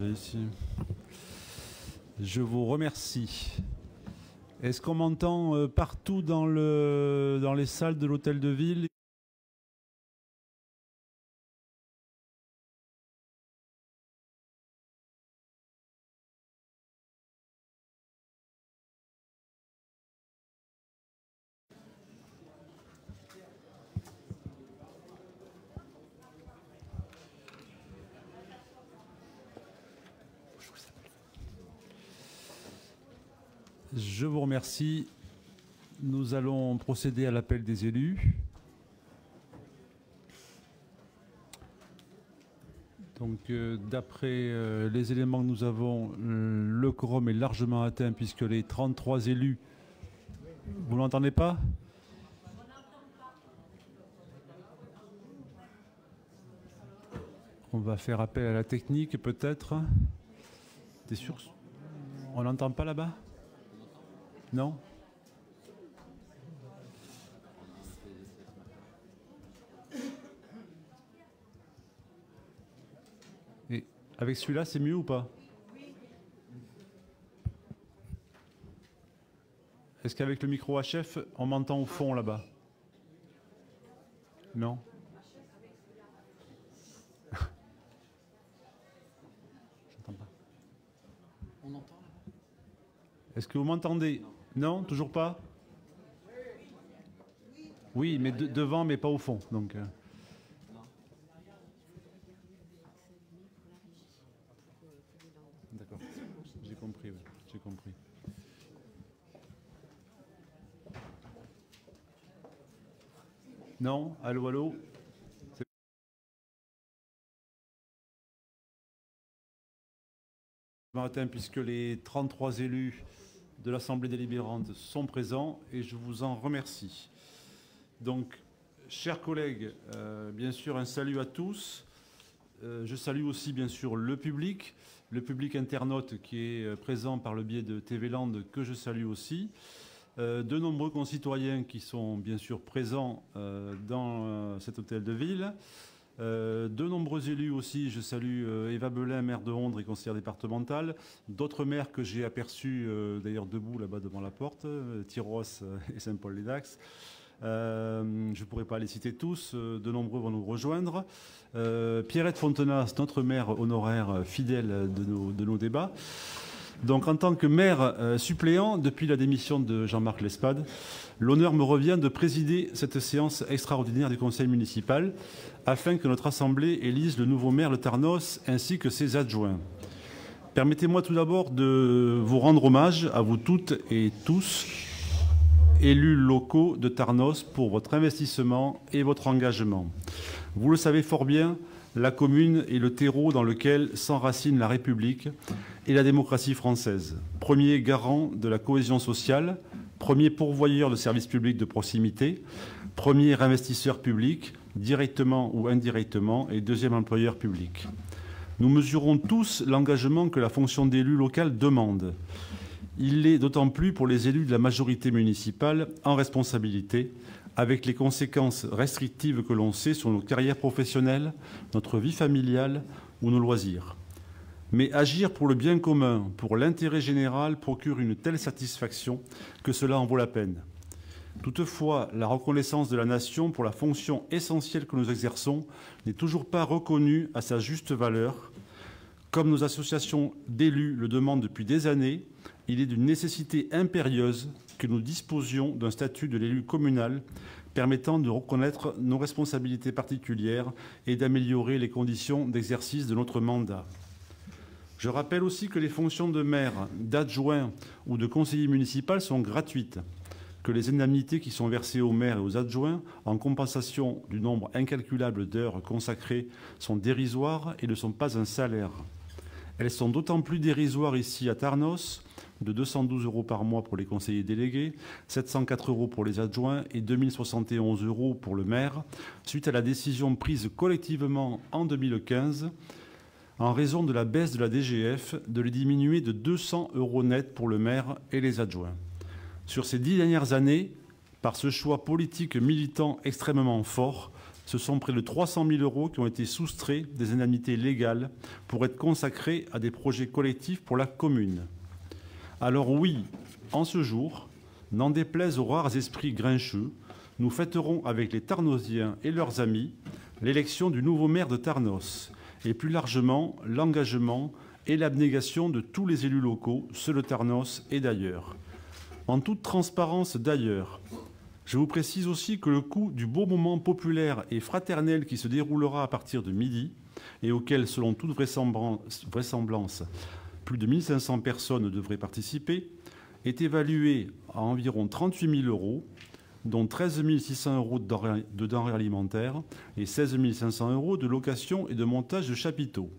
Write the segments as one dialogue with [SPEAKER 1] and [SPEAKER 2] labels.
[SPEAKER 1] Ici. Je vous remercie. Est-ce qu'on m'entend partout dans les salles de l'hôtel de ville ? Je vous remercie. Nous allons procéder à l'appel des élus. Donc, d'après les éléments que nous avons, le quorum est largement atteint puisque les 33 élus... Vous ne l'entendez pas ? On va faire appel à la technique peut-être. T'es sûr ? On n'entend pas là-bas ? Non ? Et avec celui-là, c'est mieux ou pas ? Est-ce qu'avec le micro HF, on m'entend au fond là-bas ? Non ? J'entends pas. On entend là ? Est-ce que vous m'entendez ? Non, toujours pas ? Oui, mais devant, mais pas au fond. Donc, d'accord, j'ai compris, oui, j'ai compris. Non ? Allô, allô ? Matin, puisque les 33 élus de l'Assemblée délibérante sont présents et je vous en remercie. Donc, chers collègues, bien sûr, un salut à tous. Je salue aussi, bien sûr, le public internaute qui est présent par le biais de TV Land, que je salue aussi. De nombreux concitoyens qui sont, bien sûr, présents dans cet hôtel de ville. De nombreux élus aussi, je salue Eva Belin, maire de Hondre et conseillère départementale, d'autres maires que j'ai aperçus d'ailleurs debout là-bas devant la porte, Tyros et Saint-Paul-les-Dax. Je ne pourrais pas les citer tous, de nombreux vont nous rejoindre. Pierrette Fontenas, notre maire honoraire fidèle de nos débats. Donc en tant que maire suppléant, depuis la démission de Jean-Marc Lespade, l'honneur me revient de présider cette séance extraordinaire du conseil municipal afin que notre assemblée élise le nouveau maire de Tarnos ainsi que ses adjoints. Permettez-moi tout d'abord de vous rendre hommage à vous toutes et tous, élus locaux de Tarnos, pour votre investissement et votre engagement. Vous le savez fort bien, la commune est le terreau dans lequel s'enracine la République et la démocratie française. Premier garant de la cohésion sociale, premier pourvoyeur de services publics de proximité, premier investisseur public, directement ou indirectement, et deuxième employeur public. Nous mesurons tous l'engagement que la fonction d'élu local demande. Il l'est d'autant plus pour les élus de la majorité municipale en responsabilité, avec les conséquences restrictives que l'on sait sur nos carrières professionnelles, notre vie familiale ou nos loisirs. Mais agir pour le bien commun, pour l'intérêt général, procure une telle satisfaction que cela en vaut la peine. Toutefois, la reconnaissance de la nation pour la fonction essentielle que nous exerçons n'est toujours pas reconnue à sa juste valeur. Comme nos associations d'élus le demandent depuis des années, il est d'une nécessité impérieuse que nous disposions d'un statut de l'élu communal permettant de reconnaître nos responsabilités particulières et d'améliorer les conditions d'exercice de notre mandat. Je rappelle aussi que les fonctions de maire, d'adjoint ou de conseiller municipal sont gratuites, que les indemnités qui sont versées aux maires et aux adjoints en compensation du nombre incalculable d'heures consacrées sont dérisoires et ne sont pas un salaire. Elles sont d'autant plus dérisoires ici à Tarnos, de 212 € par mois pour les conseillers délégués, 704 € pour les adjoints et 2071 € pour le maire, suite à la décision prise collectivement en 2015 en raison de la baisse de la DGF, de les diminuer de 200 € net pour le maire et les adjoints. Sur ces 10 dernières années, par ce choix politique militant extrêmement fort, ce sont près de 300 000 € qui ont été soustraits des indemnités légales pour être consacrés à des projets collectifs pour la commune. Alors oui, en ce jour, n'en déplaise aux rares esprits grincheux, nous fêterons avec les Tarnosiens et leurs amis l'élection du nouveau maire de Tarnos et plus largement l'engagement et l'abnégation de tous les élus locaux, ceux de Tarnos et d'ailleurs. En toute transparence d'ailleurs, je vous précise aussi que le coût du beau moment populaire et fraternel qui se déroulera à partir de midi et auquel, selon toute vraisemblance, plus de 1500 personnes devraient participer, est évalué à environ 38 000 €, dont 13 600 € de denrées alimentaires et 16 500 € de location et de montage de chapiteaux,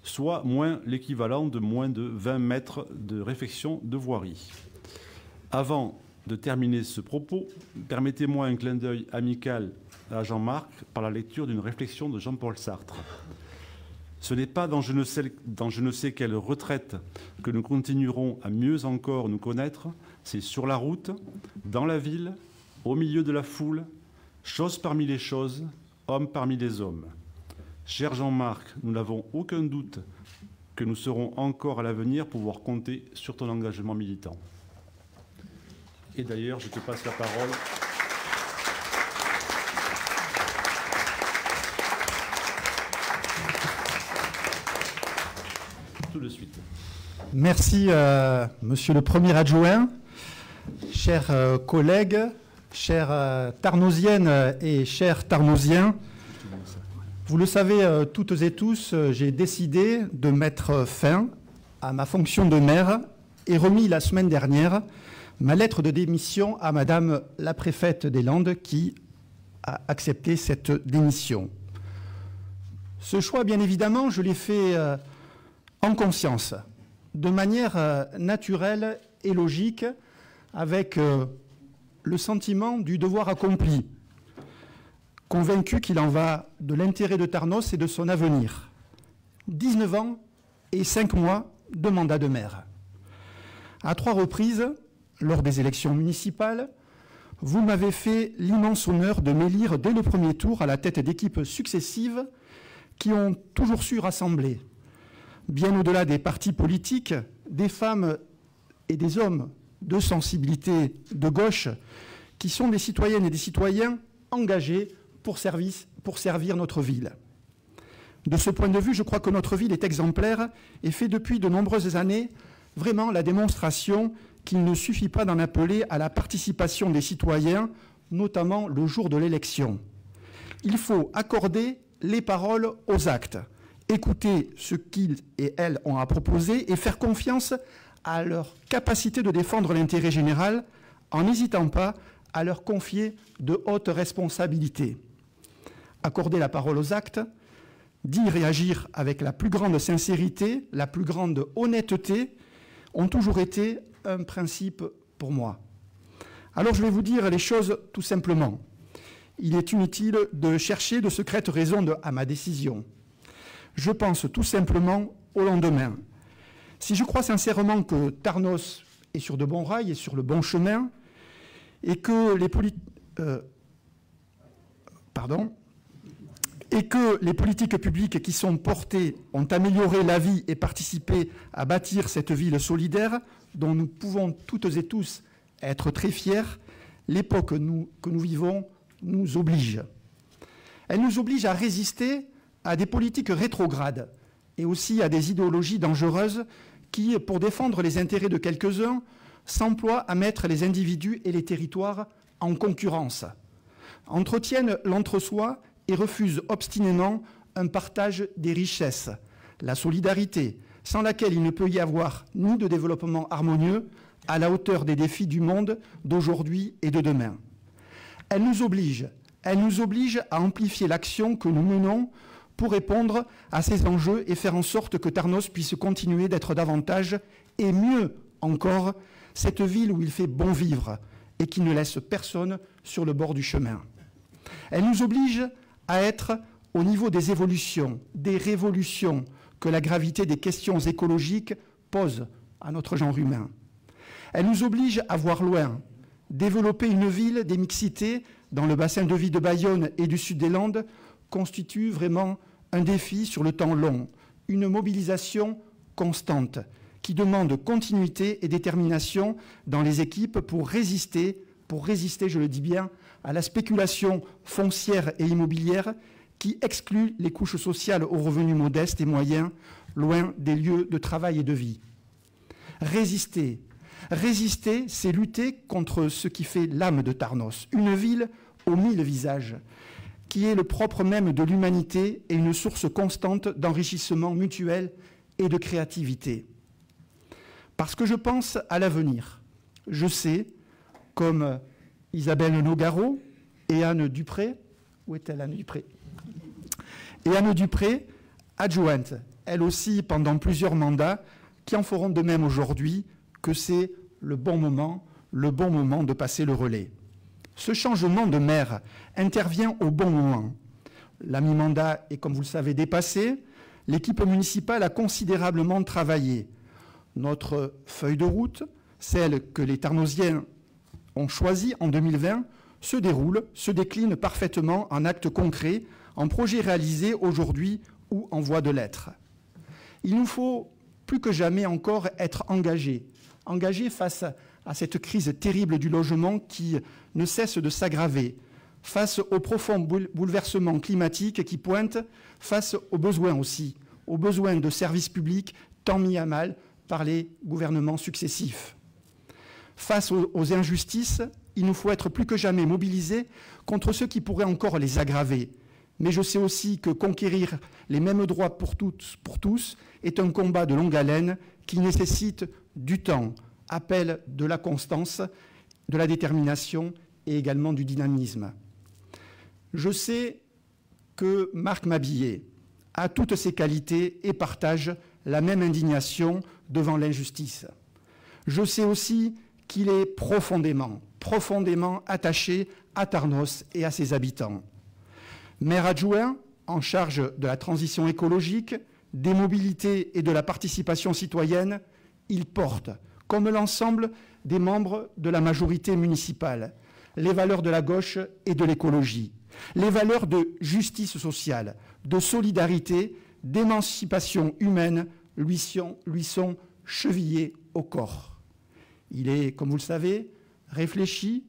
[SPEAKER 1] soit moins l'équivalent de moins de 20 mètres de réfection de voirie. Avant de terminer ce propos, permettez-moi un clin d'œil amical à Jean-Marc par la lecture d'une réflexion de Jean-Paul Sartre. Ce n'est pas dans je ne sais quelle retraite que nous continuerons à mieux encore nous connaître, c'est sur la route, dans la ville, au milieu de la foule, chose parmi les choses, homme parmi les hommes. Cher Jean-Marc, nous n'avons aucun doute que nous serons encore à l'avenir pouvoir compter sur ton engagement militant. Et d'ailleurs, je te passe la parole. Tout de suite.
[SPEAKER 2] Merci, monsieur le premier adjoint, chers collègues, chères Tarnosiennes et chers Tarnosiens. Vous le savez toutes et tous, j'ai décidé de mettre fin à ma fonction de maire et remis la semaine dernière ma lettre de démission à Madame la préfète des Landes qui a accepté cette démission. Ce choix, bien évidemment, je l'ai fait en conscience, de manière naturelle et logique, avec le sentiment du devoir accompli, convaincu qu'il en va de l'intérêt de Tarnos et de son avenir. 19 ans et 5 mois de mandat de maire. À 3 reprises, lors des élections municipales, vous m'avez fait l'immense honneur de m'élire dès le premier tour à la tête d'équipes successives qui ont toujours su rassembler, bien au-delà des partis politiques, des femmes et des hommes de sensibilité de gauche qui sont des citoyennes et des citoyens engagés pour servir notre ville. De ce point de vue, je crois que notre ville est exemplaire et fait depuis de nombreuses années vraiment la démonstration qu'il ne suffit pas d'en appeler à la participation des citoyens, notamment le jour de l'élection. Il faut accorder les paroles aux actes, écouter ce qu'ils et elles ont à proposer et faire confiance à leur capacité de défendre l'intérêt général en n'hésitant pas à leur confier de hautes responsabilités. Accorder la parole aux actes, dire et agir avec la plus grande sincérité, la plus grande honnêteté, ont toujours été un principe pour moi. Alors je vais vous dire les choses tout simplement. Il est inutile de chercher de secrètes raisons à ma décision. Je pense tout simplement au lendemain. Si je crois sincèrement que Tarnos est sur de bons rails et sur le bon chemin, et que les politiques publiques qui sont portées ont amélioré la vie et participé à bâtir cette ville solidaire dont nous pouvons toutes et tous être très fiers, l'époque que nous vivons nous oblige. Elle nous oblige à résister à des politiques rétrogrades et aussi à des idéologies dangereuses qui, pour défendre les intérêts de quelques-uns, s'emploient à mettre les individus et les territoires en concurrence, entretiennent l'entre-soi et refusent obstinément un partage des richesses, la solidarité, sans laquelle il ne peut y avoir ni de développement harmonieux à la hauteur des défis du monde d'aujourd'hui et de demain. Elle nous oblige à amplifier l'action que nous menons pour répondre à ces enjeux et faire en sorte que Tarnos puisse continuer d'être davantage et mieux encore cette ville où il fait bon vivre et qui ne laisse personne sur le bord du chemin. Elle nous oblige à être au niveau des évolutions, des révolutions que la gravité des questions écologiques pose à notre genre humain. Elle nous oblige à voir loin, développer une ville des mixités dans le bassin de vie de Bayonne et du sud des Landes constitue vraiment un défi sur le temps long, une mobilisation constante qui demande continuité et détermination dans les équipes pour résister, je le dis bien, à la spéculation foncière et immobilière qui exclut les couches sociales aux revenus modestes et moyens, loin des lieux de travail et de vie. Résister, c'est lutter contre ce qui fait l'âme de Tarnos, une ville aux 1000 visages, qui est le propre même de l'humanité et une source constante d'enrichissement mutuel et de créativité. Parce que je pense à l'avenir. Je sais, comme Isabelle Nogaro et Anne Dupré, où est-elle Anne Dupré? Et Anne Dupré, adjointe, elle aussi pendant plusieurs mandats, qui en feront de même aujourd'hui, que c'est le bon moment de passer le relais. Ce changement de maire intervient au bon moment. La mi-mandat est, comme vous le savez, dépassée. L'équipe municipale a considérablement travaillé. Notre feuille de route, celle que les Tarnosiens ont choisie en 2020, se décline parfaitement en actes concrets, en projets réalisés aujourd'hui ou en voie de l'être. Il nous faut plus que jamais encore être engagés face à cette crise terrible du logement qui ne cesse de s'aggraver, face aux profonds bouleversements climatiques qui pointent, face aux besoins aussi, aux besoins de services publics tant mis à mal par les gouvernements successifs. Face aux injustices, il nous faut être plus que jamais mobilisés contre ceux qui pourraient encore les aggraver. Mais je sais aussi que conquérir les mêmes droits pour tous est un combat de longue haleine qui nécessite du temps, appelle de la constance, de la détermination et également du dynamisme. Je sais que Marc Mabillé a toutes ses qualités et partage la même indignation devant l'injustice. Je sais aussi qu'il est profondément attaché à Tarnos et à ses habitants. Maire adjoint en charge de la transition écologique, des mobilités et de la participation citoyenne, il porte, comme l'ensemble des membres de la majorité municipale, les valeurs de la gauche et de l'écologie, les valeurs de justice sociale, de solidarité, d'émancipation humaine lui sont chevillées au corps. Il est, comme vous le savez, réfléchi,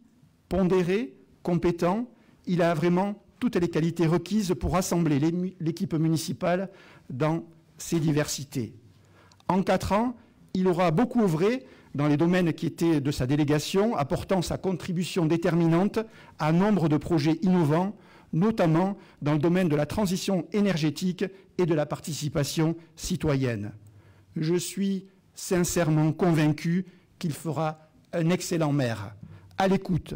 [SPEAKER 2] pondéré, compétent. Il a vraiment toutes les qualités requises pour rassembler l'équipe municipale dans ses diversités. En 4 ans, il aura beaucoup œuvré dans les domaines qui étaient de sa délégation, apportant sa contribution déterminante à nombre de projets innovants, notamment dans le domaine de la transition énergétique et de la participation citoyenne. Je suis sincèrement convaincu qu'il fera un excellent maire, à l'écoute,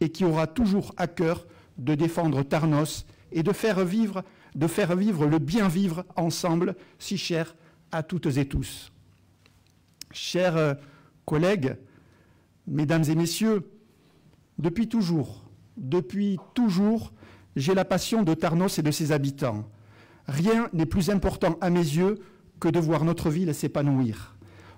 [SPEAKER 2] et qui aura toujours à cœur de défendre Tarnos et de faire vivre le bien vivre ensemble, si cher à toutes et tous. Chers collègues, mesdames et messieurs, depuis toujours, j'ai la passion de Tarnos et de ses habitants. Rien n'est plus important à mes yeux que de voir notre ville s'épanouir.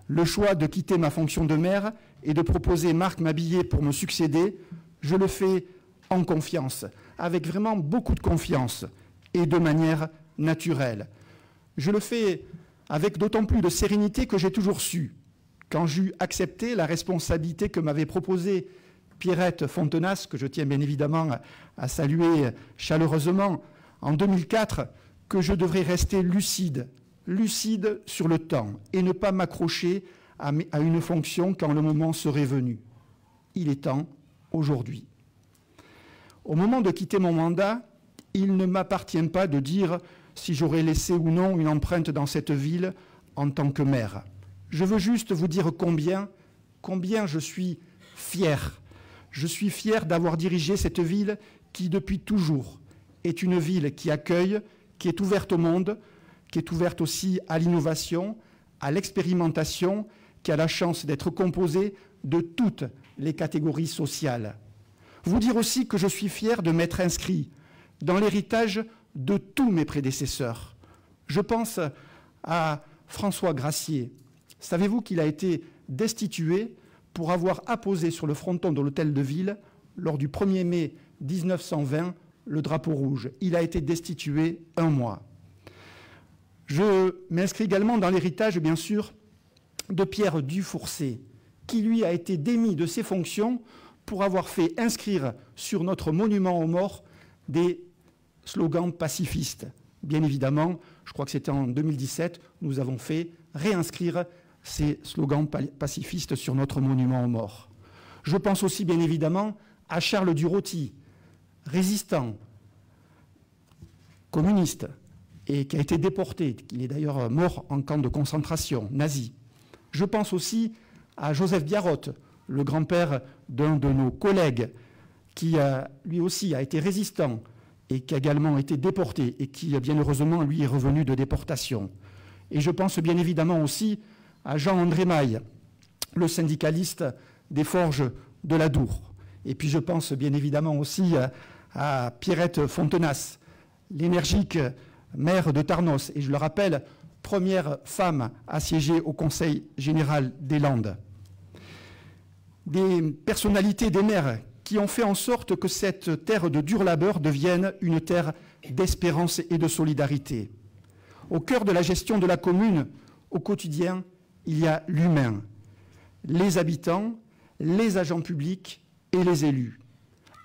[SPEAKER 2] Le choix de quitter ma fonction de maire et de proposer Marc Mabillé pour me succéder, je le fais en confiance, avec vraiment beaucoup de confiance et de manière naturelle. Je le fais avec d'autant plus de sérénité que j'ai toujours su, quand j'eus accepté la responsabilité que m'avait proposée Pierrette Fontenas, que je tiens bien évidemment à saluer chaleureusement, en 2004, que je devrais rester lucide sur le temps et ne pas m'accrocher à une fonction quand le moment serait venu. Il est temps aujourd'hui. Au moment de quitter mon mandat, il ne m'appartient pas de dire si j'aurais laissé ou non une empreinte dans cette ville en tant que maire. Je veux juste vous dire combien je suis fier. Je suis fier d'avoir dirigé cette ville qui, depuis toujours, est une ville qui accueille, qui est ouverte au monde, qui est ouverte aussi à l'innovation, à l'expérimentation, qui a la chance d'être composée de toutes les catégories sociales. Vous dire aussi que je suis fier de m'être inscrit dans l'héritage de tous mes prédécesseurs. Je pense à François Gracier. Savez-vous qu'il a été destitué pour avoir apposé sur le fronton de l'hôtel de ville, lors du 1er mai 1920, le drapeau rouge. Il a été destitué 1 mois. Je m'inscris également dans l'héritage, bien sûr, de Pierre Dufourcé, qui lui a été démis de ses fonctions pour avoir fait inscrire sur notre monument aux morts des slogans pacifistes. Bien évidemment, je crois que c'était en 2017, nous avons fait réinscrire ces slogans pacifistes sur notre monument aux morts. Je pense aussi, bien évidemment, à Charles Duroty, résistant, communiste, et qui a été déporté. Il est d'ailleurs mort en camp de concentration nazi. Je pense aussi à Joseph Biarrot, le grand-père d'un de nos collègues, qui lui aussi a été résistant et qui a également été déporté et qui, bien heureusement, lui est revenu de déportation. Et je pense bien évidemment aussi à Jean-André Maille, le syndicaliste des forges de l'Adour. Et puis je pense bien évidemment aussi à Pierrette Fontenas, l'énergique maire de Tarnos, et je le rappelle, première femme à siéger au Conseil général des Landes. Des personnalités, des maires qui ont fait en sorte que cette terre de dur labeur devienne une terre d'espérance et de solidarité. Au cœur de la gestion de la commune, au quotidien, il y a l'humain, les habitants, les agents publics et les élus.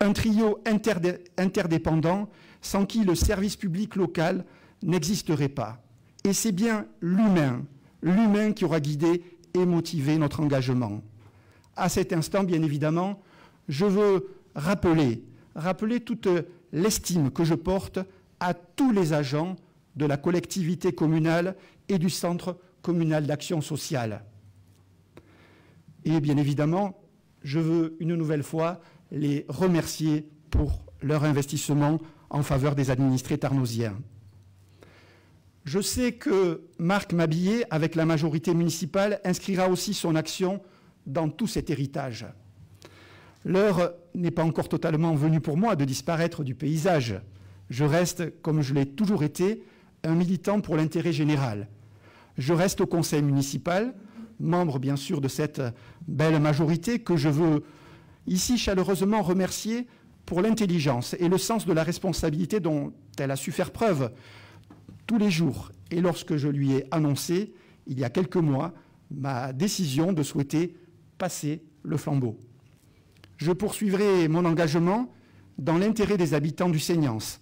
[SPEAKER 2] Un trio interdépendant sans qui le service public local n'existerait pas. Et c'est bien l'humain qui aura guidé et motivé notre engagement. À cet instant, bien évidemment, je veux rappeler toute l'estime que je porte à tous les agents de la collectivité communale et du Centre communal d'action sociale. Et bien évidemment, je veux une nouvelle fois les remercier pour leur investissement en faveur des administrés tarnosiens. Je sais que Marc Mabillet, avec la majorité municipale, inscrira aussi son action dans tout cet héritage. L'heure n'est pas encore totalement venue pour moi de disparaître du paysage. Je reste, comme je l'ai toujours été, un militant pour l'intérêt général. Je reste au conseil municipal, membre bien sûr de cette belle majorité que je veux ici chaleureusement remercier pour l'intelligence et le sens de la responsabilité dont elle a su faire preuve tous les jours. Et lorsque je lui ai annoncé, il y a quelques mois, ma décision de souhaiter passer le flambeau. Je poursuivrai mon engagement dans l'intérêt des habitants du Seignance,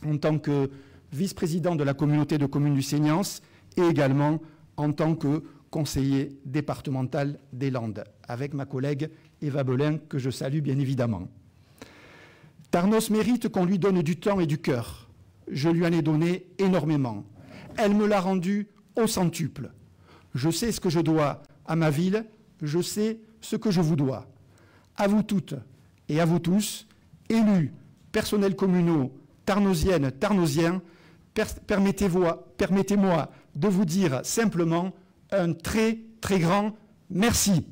[SPEAKER 2] en tant que vice-président de la communauté de communes du Seignance et également en tant que conseiller départemental des Landes, avec ma collègue Eva Belin, que je salue bien évidemment. Tarnos mérite qu'on lui donne du temps et du cœur. Je lui en ai donné énormément. Elle me l'a rendu au centuple. Je sais ce que je dois à ma ville, je sais ce que je vous dois. À vous toutes et à vous tous, élus, personnels communaux, tarnosiennes, tarnosiens, permettez-moi de vous dire simplement un très, très grand merci.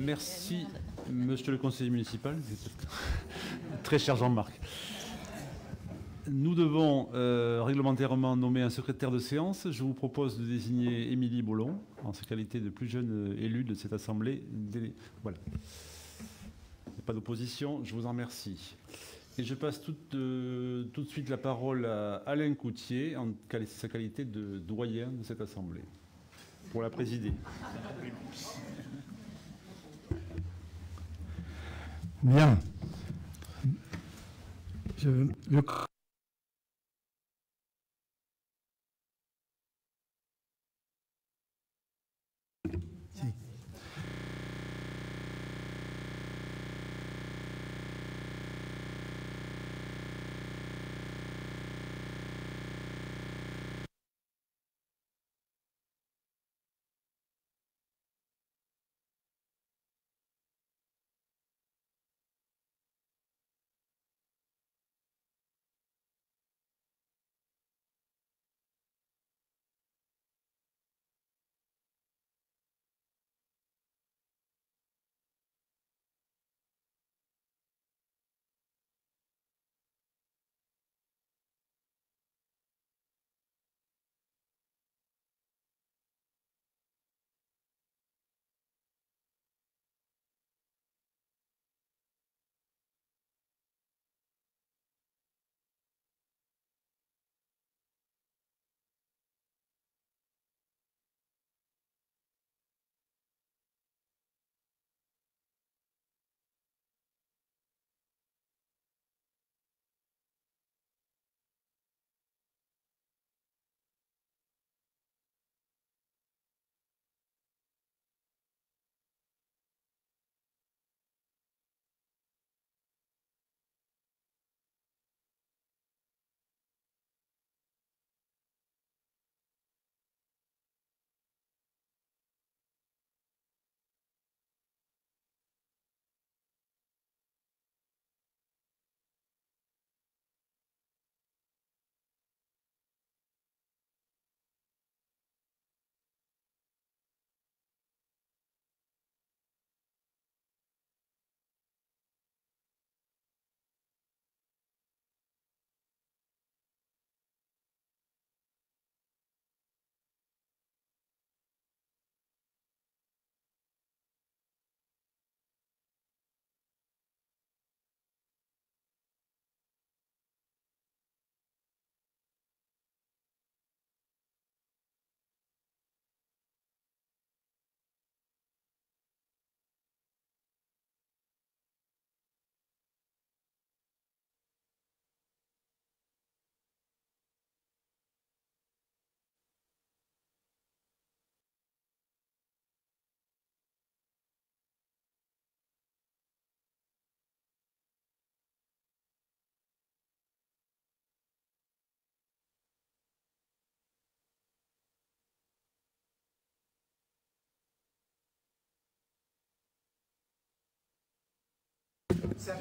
[SPEAKER 1] Merci, monsieur le conseiller municipal. Très cher Jean-Marc. Nous devons réglementairement nommer un secrétaire de séance. Je vous propose de désigner Émilie Bollon, en sa qualité de plus jeune élue de cette Assemblée. Voilà. Il n'y a pas d'opposition, je vous en remercie. Et je passe tout de suite la parole à Alain Coutier, en sa qualité de doyen de cette Assemblée, pour la présider.
[SPEAKER 2] Bien. Le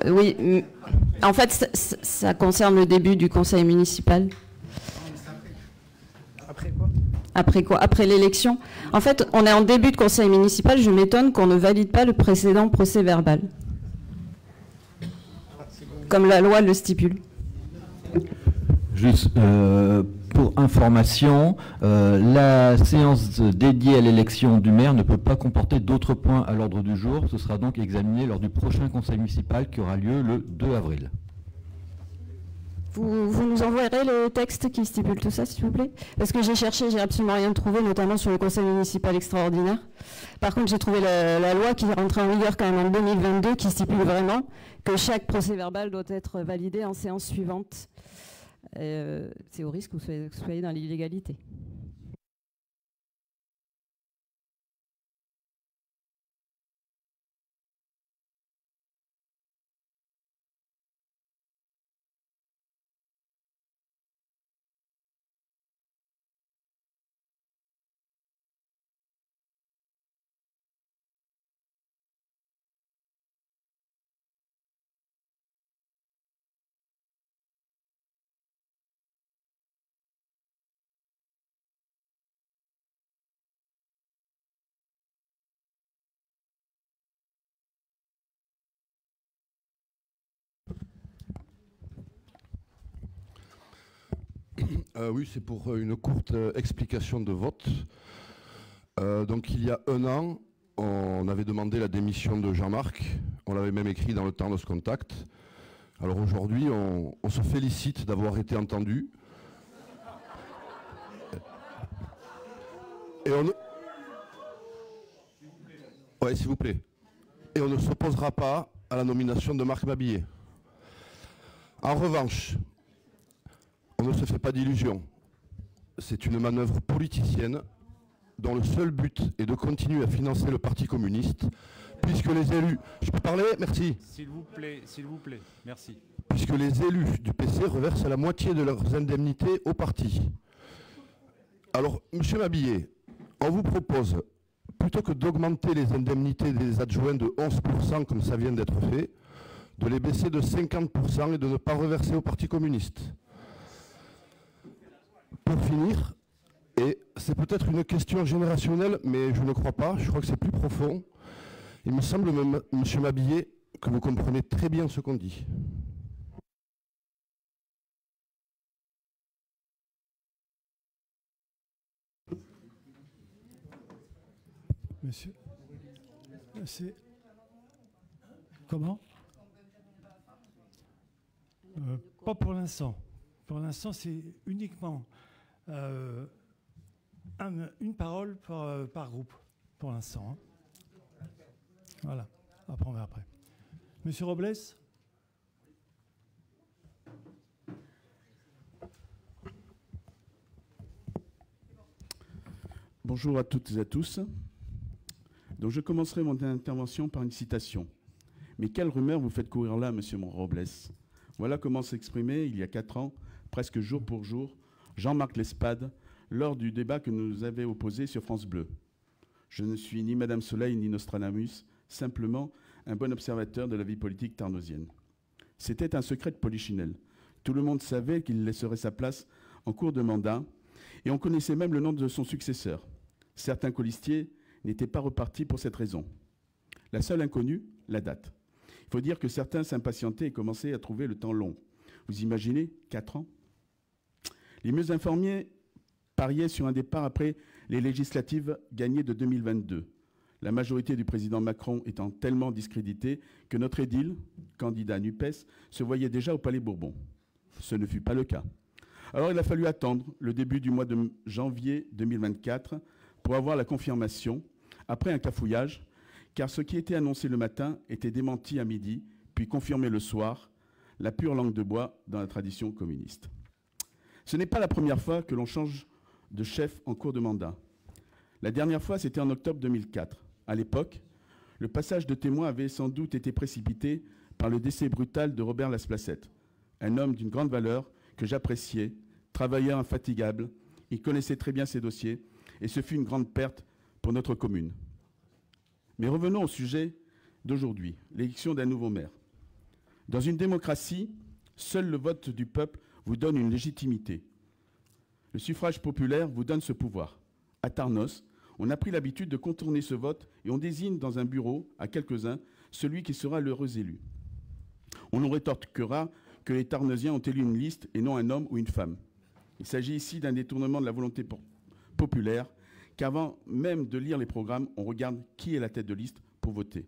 [SPEAKER 3] Oui, en fait, ça concerne le début du conseil municipal.
[SPEAKER 2] Après quoi?
[SPEAKER 3] Après quoi? Après l'élection. En fait, on est en début de conseil municipal. Je m'étonne qu'on ne valide pas le précédent procès-verbal, comme la loi le stipule.
[SPEAKER 4] Juste pour information, la séance dédiée à l'élection du maire ne peut pas comporter d'autres points à l'ordre du jour. Ce sera donc examiné lors du prochain conseil municipal qui aura lieu le 2 avril.
[SPEAKER 3] Vous nous envoierez le texte qui stipule tout ça, s'il vous plaît? Parce que j'ai cherché, j'ai absolument rien trouvé, notamment sur le conseil municipal extraordinaire. Par contre, j'ai trouvé la loi qui est rentrée en vigueur quand même en 2022, qui stipule vraiment que chaque procès-verbal doit être validé en séance suivante. C'est au risque que vous soyez dans l'illégalité.
[SPEAKER 5] Oui, c'est pour une courte explication de vote. Donc il y a un an, on avait demandé la démission de Jean-Marc. On l'avait même écrit dans le temps de ce contact. Alors aujourd'hui, on se félicite d'avoir été entendu. Et on... Ouais, s'il vous plaît. Et on ne s'opposera pas à la nomination de Marc Babillet. En revanche, on ne se fait pas d'illusions. C'est une manœuvre politicienne dont le seul but est de continuer à financer le Parti communiste, puisque les élus... Je peux parler? Merci.
[SPEAKER 1] S'il vous plaît, merci.
[SPEAKER 5] Puisque les élus du PC reversent la moitié de leurs indemnités au parti. Alors, monsieur Mabillet, on vous propose, plutôt que d'augmenter les indemnités des adjoints de 11%, comme ça vient d'être fait, de les baisser de 50% et de ne pas reverser au Parti communiste. Pour finir, et c'est peut-être une question générationnelle, mais je ne crois pas, je crois que c'est plus profond, il me semble, monsieur Mabillet, que vous comprenez très bien ce qu'on dit.
[SPEAKER 6] Monsieur, c'est... Comment? Pas pour l'instant. Pour l'instant, c'est uniquement une parole par groupe, pour l'instant. Hein. Voilà, après on verra après. Monsieur Robles?
[SPEAKER 7] Bonjour à toutes et à tous. Donc je commencerai mon intervention par une citation. Mais quelle rumeur vous faites courir là, monsieur Robles? Voilà comment s'exprimait, il y a 4 ans, presque jour pour jour, Jean-Marc Lespade, lors du débat que nous avait opposé sur France Bleu. Je ne suis ni Madame Soleil ni Nostradamus, simplement un bon observateur de la vie politique tarnosienne. C'était un secret de Polichinelle. Tout le monde savait qu'il laisserait sa place en cours de mandat, et on connaissait même le nom de son successeur. Certains colistiers n'étaient pas repartis pour cette raison. La seule inconnue, la date. Il faut dire que certains s'impatientaient et commençaient à trouver le temps long. Vous imaginez, 4 ans? Les mieux informés pariaient sur un départ après les législatives gagnées de 2022. La majorité du président Macron étant tellement discréditée que notre édile, candidat NUPES, se voyait déjà au Palais Bourbon. Ce ne fut pas le cas. Alors il a fallu attendre le début du mois de janvier 2024 pour avoir la confirmation, après un cafouillage, car ce qui était annoncé le matin était démenti à midi, puis confirmé le soir, la pure langue de bois dans la tradition communiste. Ce n'est pas la première fois que l'on change de chef en cours de mandat. La dernière fois, c'était en octobre 2004. À l'époque, le passage de témoin avait sans doute été précipité par le décès brutal de Robert Lasplacette, un homme d'une grande valeur que j'appréciais, travailleur infatigable, il connaissait très bien ses dossiers, et ce fut une grande perte pour notre commune. Mais revenons au sujet d'aujourd'hui, l'élection d'un nouveau maire. Dans une démocratie, seul le vote du peuple vous donne une légitimité. Le suffrage populaire vous donne ce pouvoir. À Tarnos, on a pris l'habitude de contourner ce vote et on désigne dans un bureau, à quelques-uns, celui qui sera l'heureux élu. On nous rétorquera que les Tarnosiens ont élu une liste et non un homme ou une femme. Il s'agit ici d'un détournement de la volonté populaire, qu'avant même de lire les programmes, on regarde qui est la tête de liste pour voter.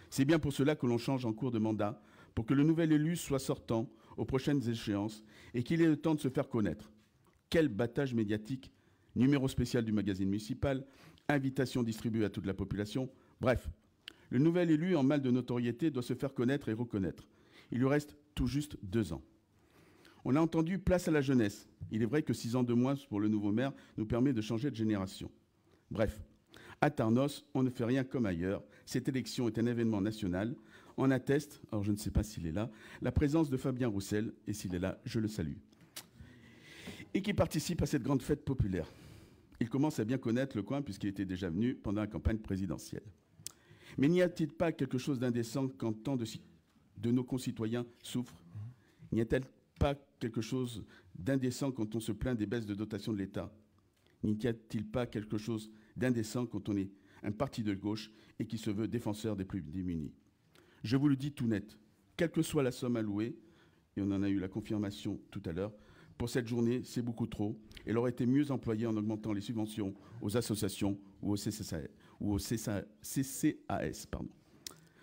[SPEAKER 7] C'est bien pour cela que l'on change en cours de mandat, pour que le nouvel élu soit sortant aux prochaines échéances et qu'il ait le temps de se faire connaître. Quel battage médiatique, numéro spécial du magazine municipal, invitation distribuée à toute la population, bref. Le nouvel élu en mal de notoriété doit se faire connaître et reconnaître. Il lui reste tout juste 2 ans. On a entendu place à la jeunesse. Il est vrai que 6 ans de moins pour le nouveau maire nous permet de changer de génération. Bref, à Tarnos, on ne fait rien comme ailleurs. Cette élection est un événement national. On atteste, alors je ne sais pas s'il est là, la présence de Fabien Roussel, et s'il est là, je le salue, et qui participe à cette grande fête populaire. Il commence à bien connaître le coin puisqu'il était déjà venu pendant la campagne présidentielle. Mais n'y a-t-il pas quelque chose d'indécent quand tant de nos concitoyens souffrent? N'y a-t-il pas quelque chose d'indécent quand on se plaint des baisses de dotation de l'État? N'y a-t-il pas quelque chose d'indécent quand on est un parti de gauche et qui se veut défenseur des plus démunis? Je vous le dis tout net, quelle que soit la somme allouée, et on en a eu la confirmation tout à l'heure, pour cette journée, c'est beaucoup trop. Elle aurait été mieux employée en augmentant les subventions aux associations ou au CCAS.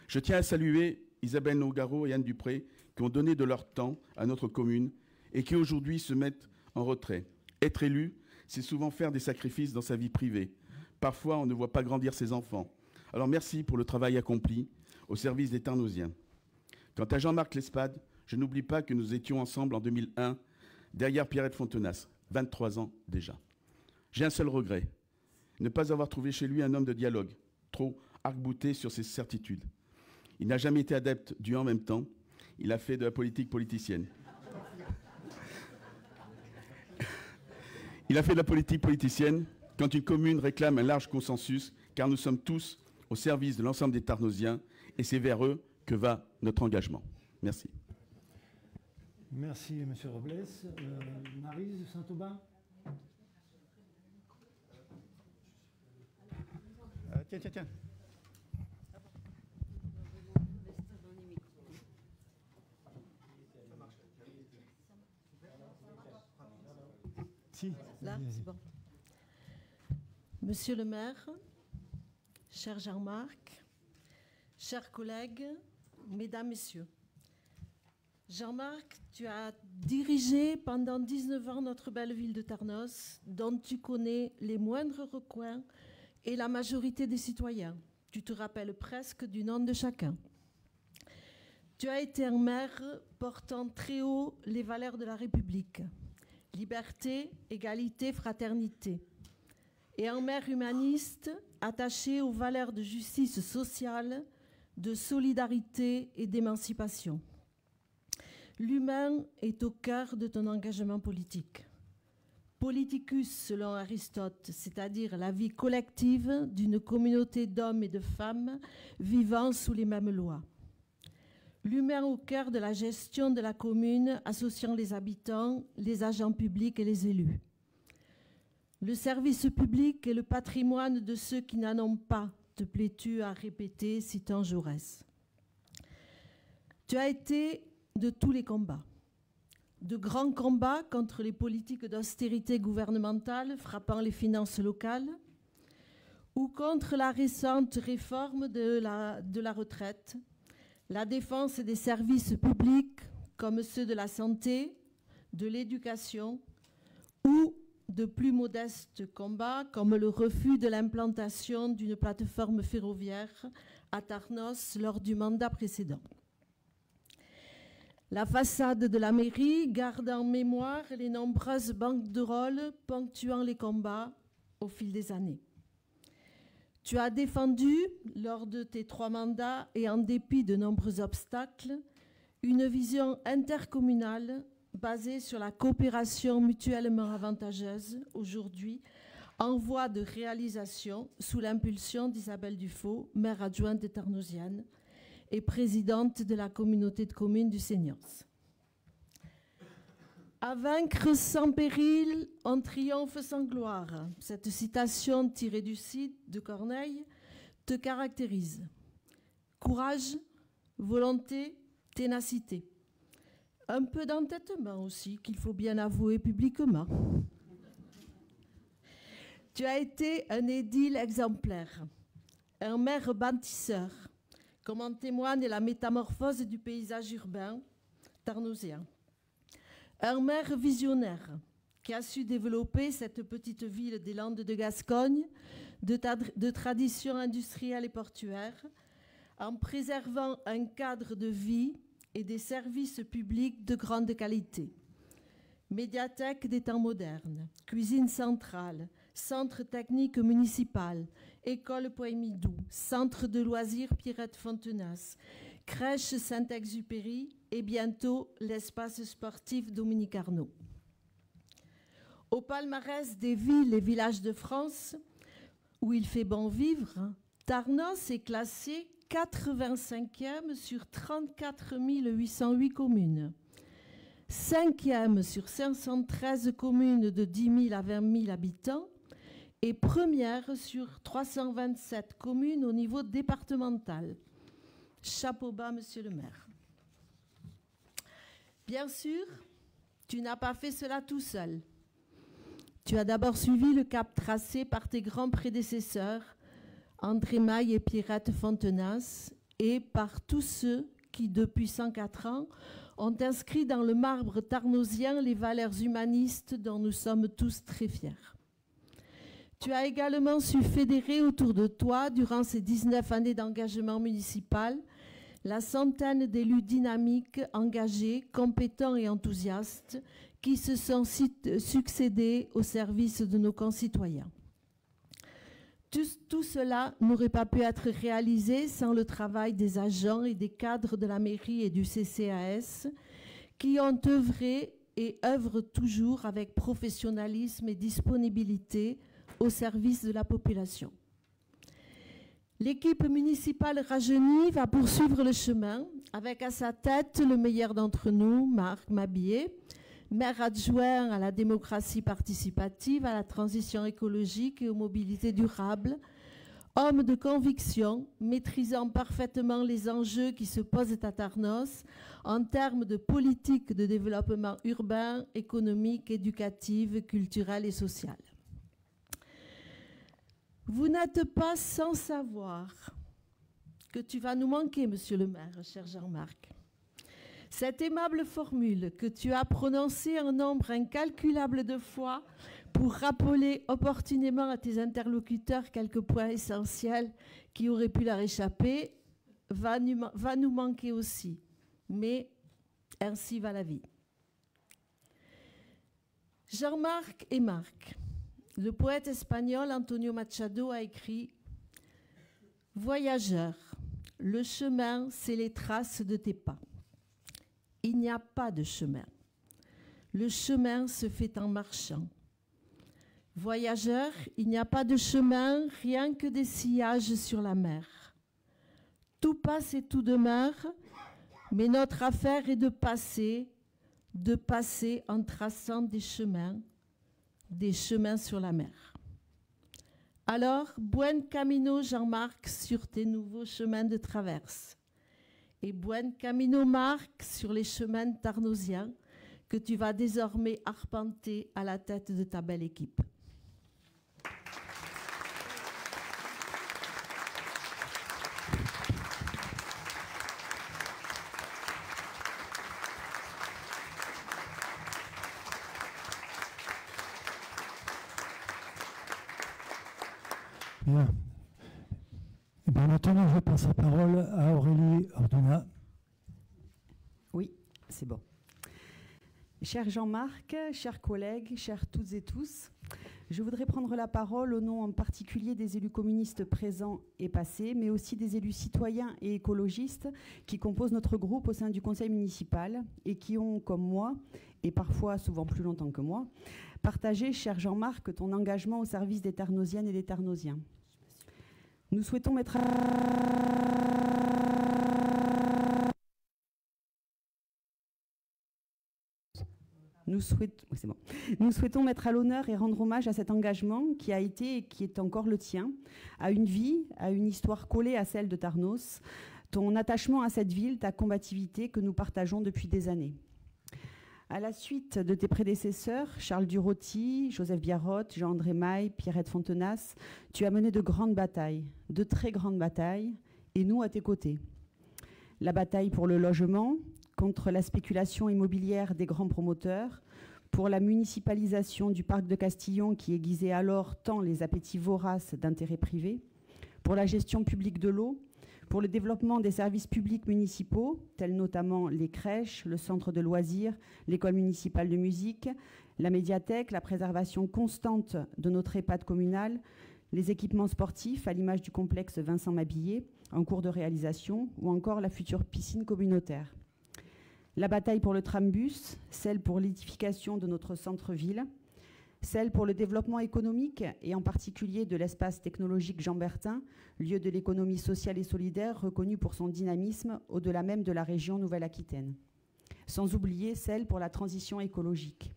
[SPEAKER 7] Je tiens à saluer Isabelle Nogaro et Anne Dupré qui ont donné de leur temps à notre commune et qui aujourd'hui se mettent en retrait. Être élu, c'est souvent faire des sacrifices dans sa vie privée. Parfois, on ne voit pas grandir ses enfants. Alors merci pour le travail accompli au service des Tarnosiens. Quant à Jean-Marc Lespade, Je n'oublie pas que nous étions ensemble en 2001, derrière Pierrette Fontenas, 23 ans déjà. J'ai un seul regret, ne pas avoir trouvé chez lui un homme de dialogue, trop arc-bouté sur ses certitudes. Il n'a jamais été adepte du en même temps, il a fait de la politique politicienne. Il a fait de la politique politicienne quand une commune réclame un large consensus, car nous sommes tous au service de l'ensemble des Tarnosiens, et c'est vers eux que va notre engagement. Merci.
[SPEAKER 6] Merci, M. Robles. Maryse Saint-Aubin.
[SPEAKER 2] Tiens.
[SPEAKER 6] Si,
[SPEAKER 8] là, c'est bon. Monsieur le maire, cher Jean-Marc, chers collègues, mesdames, messieurs. Jean-Marc, tu as dirigé pendant 19 ans notre belle ville de Tarnos, dont tu connais les moindres recoins et la majorité des citoyens. Tu te rappelles presque du nom de chacun. Tu as été un maire portant très haut les valeurs de la République. Liberté, égalité, fraternité. Et un maire humaniste attaché aux valeurs de justice sociale, de solidarité et d'émancipation. L'humain est au cœur de ton engagement politique. Politicus, selon Aristote, c'est-à-dire la vie collective d'une communauté d'hommes et de femmes vivant sous les mêmes lois. L'humain au cœur de la gestion de la commune, associant les habitants, les agents publics et les élus. Le service public est le patrimoine de ceux qui n'en ont pas, te plais-tu à répéter, citant Jaurès. Tu as été de tous les combats. De grands combats contre les politiques d'austérité gouvernementale frappant les finances locales ou contre la récente réforme de la retraite, la défense des services publics comme ceux de la santé, de l'éducation ou de plus modestes combats comme le refus de l'implantation d'une plateforme ferroviaire à Tarnos lors du mandat précédent. La façade de la mairie garde en mémoire les nombreuses banques de rôle ponctuant les combats au fil des années. Tu as défendu, lors de tes 3 mandats et en dépit de nombreux obstacles, une vision intercommunale basée sur la coopération mutuellement avantageuse, aujourd'hui en voie de réalisation sous l'impulsion d'Isabelle Dufaux, maire adjointe de Tarnosienne et présidente de la communauté de communes du Seigneurs. À vaincre sans péril, on triomphe sans gloire. Cette citation tirée du Cid de Corneille te caractérise. Courage, volonté, ténacité. Un peu d'entêtement aussi, qu'il faut bien avouer publiquement. Tu as été un édile exemplaire, un maire bâtisseur, comme en témoigne la métamorphose du paysage urbain tarnosien. Un maire visionnaire qui a su développer cette petite ville des Landes de Gascogne de tradition industrielle et portuaire en préservant un cadre de vie et des services publics de grande qualité. Médiathèque des temps modernes, cuisine centrale, centre technique municipal, école Poémidou, centre de loisirs Pierrette Fontenas, crèche Saint-Exupéry et bientôt l'espace sportif Dominique Arnaud. Au palmarès des villes et villages de France, où il fait bon vivre, Tarnos est classé 85e sur 34 808 communes, 5e sur 513 communes de 10 000 à 20 000 habitants et première sur 327 communes au niveau départemental. Chapeau bas, monsieur le maire. Bien sûr, tu n'as pas fait cela tout seul. Tu as d'abord suivi le cap tracé par tes grands prédécesseurs, André Maille et Pierrette Fontenas, et par tous ceux qui, depuis 104 ans, ont inscrit dans le marbre tarnosien les valeurs humanistes dont nous sommes tous très fiers. Tu as également su fédérer autour de toi, durant ces 19 années d'engagement municipal, la centaine d'élus dynamiques, engagés, compétents et enthousiastes qui se sont succédés au service de nos concitoyens. Tout cela n'aurait pas pu être réalisé sans le travail des agents et des cadres de la mairie et du CCAS qui ont œuvré et œuvrent toujours avec professionnalisme et disponibilité au service de la population. L'équipe municipale rajeunie va poursuivre le chemin avec à sa tête le meilleur d'entre nous, Marc Mabillé, maire adjoint à la démocratie participative, à la transition écologique et aux mobilités durables, homme de conviction, maîtrisant parfaitement les enjeux qui se posent à Tarnos en termes de politique de développement urbain, économique, éducative, culturelle et sociale. Vous n'êtes pas sans savoir que tu vas nous manquer, monsieur le maire, cher Jean-Marc. Cette aimable formule que tu as prononcée un nombre incalculable de fois pour rappeler opportunément à tes interlocuteurs quelques points essentiels qui auraient pu leur échapper va nous manquer aussi. Mais ainsi va la vie. Jean-Marc et Marc. Le poète espagnol Antonio Machado a écrit « Voyageur, le chemin, c'est les traces de tes pas. Il n'y a pas de chemin. Le chemin se fait en marchant. Voyageur, il n'y a pas de chemin, rien que des sillages sur la mer. Tout passe et tout demeure, mais notre affaire est de passer en traçant des chemins sur la mer. Alors, buen camino Jean-Marc sur tes nouveaux chemins de traverse. Et buen camino Marc sur les chemins tarnosiens que tu vas désormais arpenter à la tête de ta belle équipe.
[SPEAKER 6] Bien. Et bien maintenant, je passe la parole à Aurélie Orduna.
[SPEAKER 9] Oui, c'est bon. Cher Jean-Marc, chers collègues, chers toutes et tous, je voudrais prendre la parole au nom en particulier des élus communistes présents et passés, mais aussi des élus citoyens et écologistes qui composent notre groupe au sein du conseil municipal et qui ont, comme moi, et parfois souvent plus longtemps que moi, partagé, cher Jean-Marc, ton engagement au service des Tarnosiennes et des Tarnosiens. Nous souhaitons mettre Nous souhaitons mettre à l'honneur et rendre hommage à cet engagement qui a été et qui est encore le tien, à une vie, à une histoire collée à celle de Tarnos, ton attachement à cette ville, ta combativité que nous partageons depuis des années. À la suite de tes prédécesseurs, Charles Duroty, Joseph Biarrotte, Jean-André Maille, Pierrette Fontenas, tu as mené de grandes batailles, de très grandes batailles, et nous à tes côtés. La bataille pour le logement, contre la spéculation immobilière des grands promoteurs, pour la municipalisation du parc de Castillon qui aiguisait alors tant les appétits voraces d'intérêts privés, pour la gestion publique de l'eau, pour le développement des services publics municipaux, tels notamment les crèches, le centre de loisirs, l'école municipale de musique, la médiathèque, la préservation constante de notre EHPAD communal, les équipements sportifs à l'image du complexe Vincent Mabillé, en cours de réalisation, ou encore la future piscine communautaire. La bataille pour le trambus, celle pour l'édification de notre centre-ville, celle pour le développement économique et en particulier de l'espace technologique Jean Bertin, lieu de l'économie sociale et solidaire reconnu pour son dynamisme au-delà même de la région Nouvelle-Aquitaine. Sans oublier celle pour la transition écologique.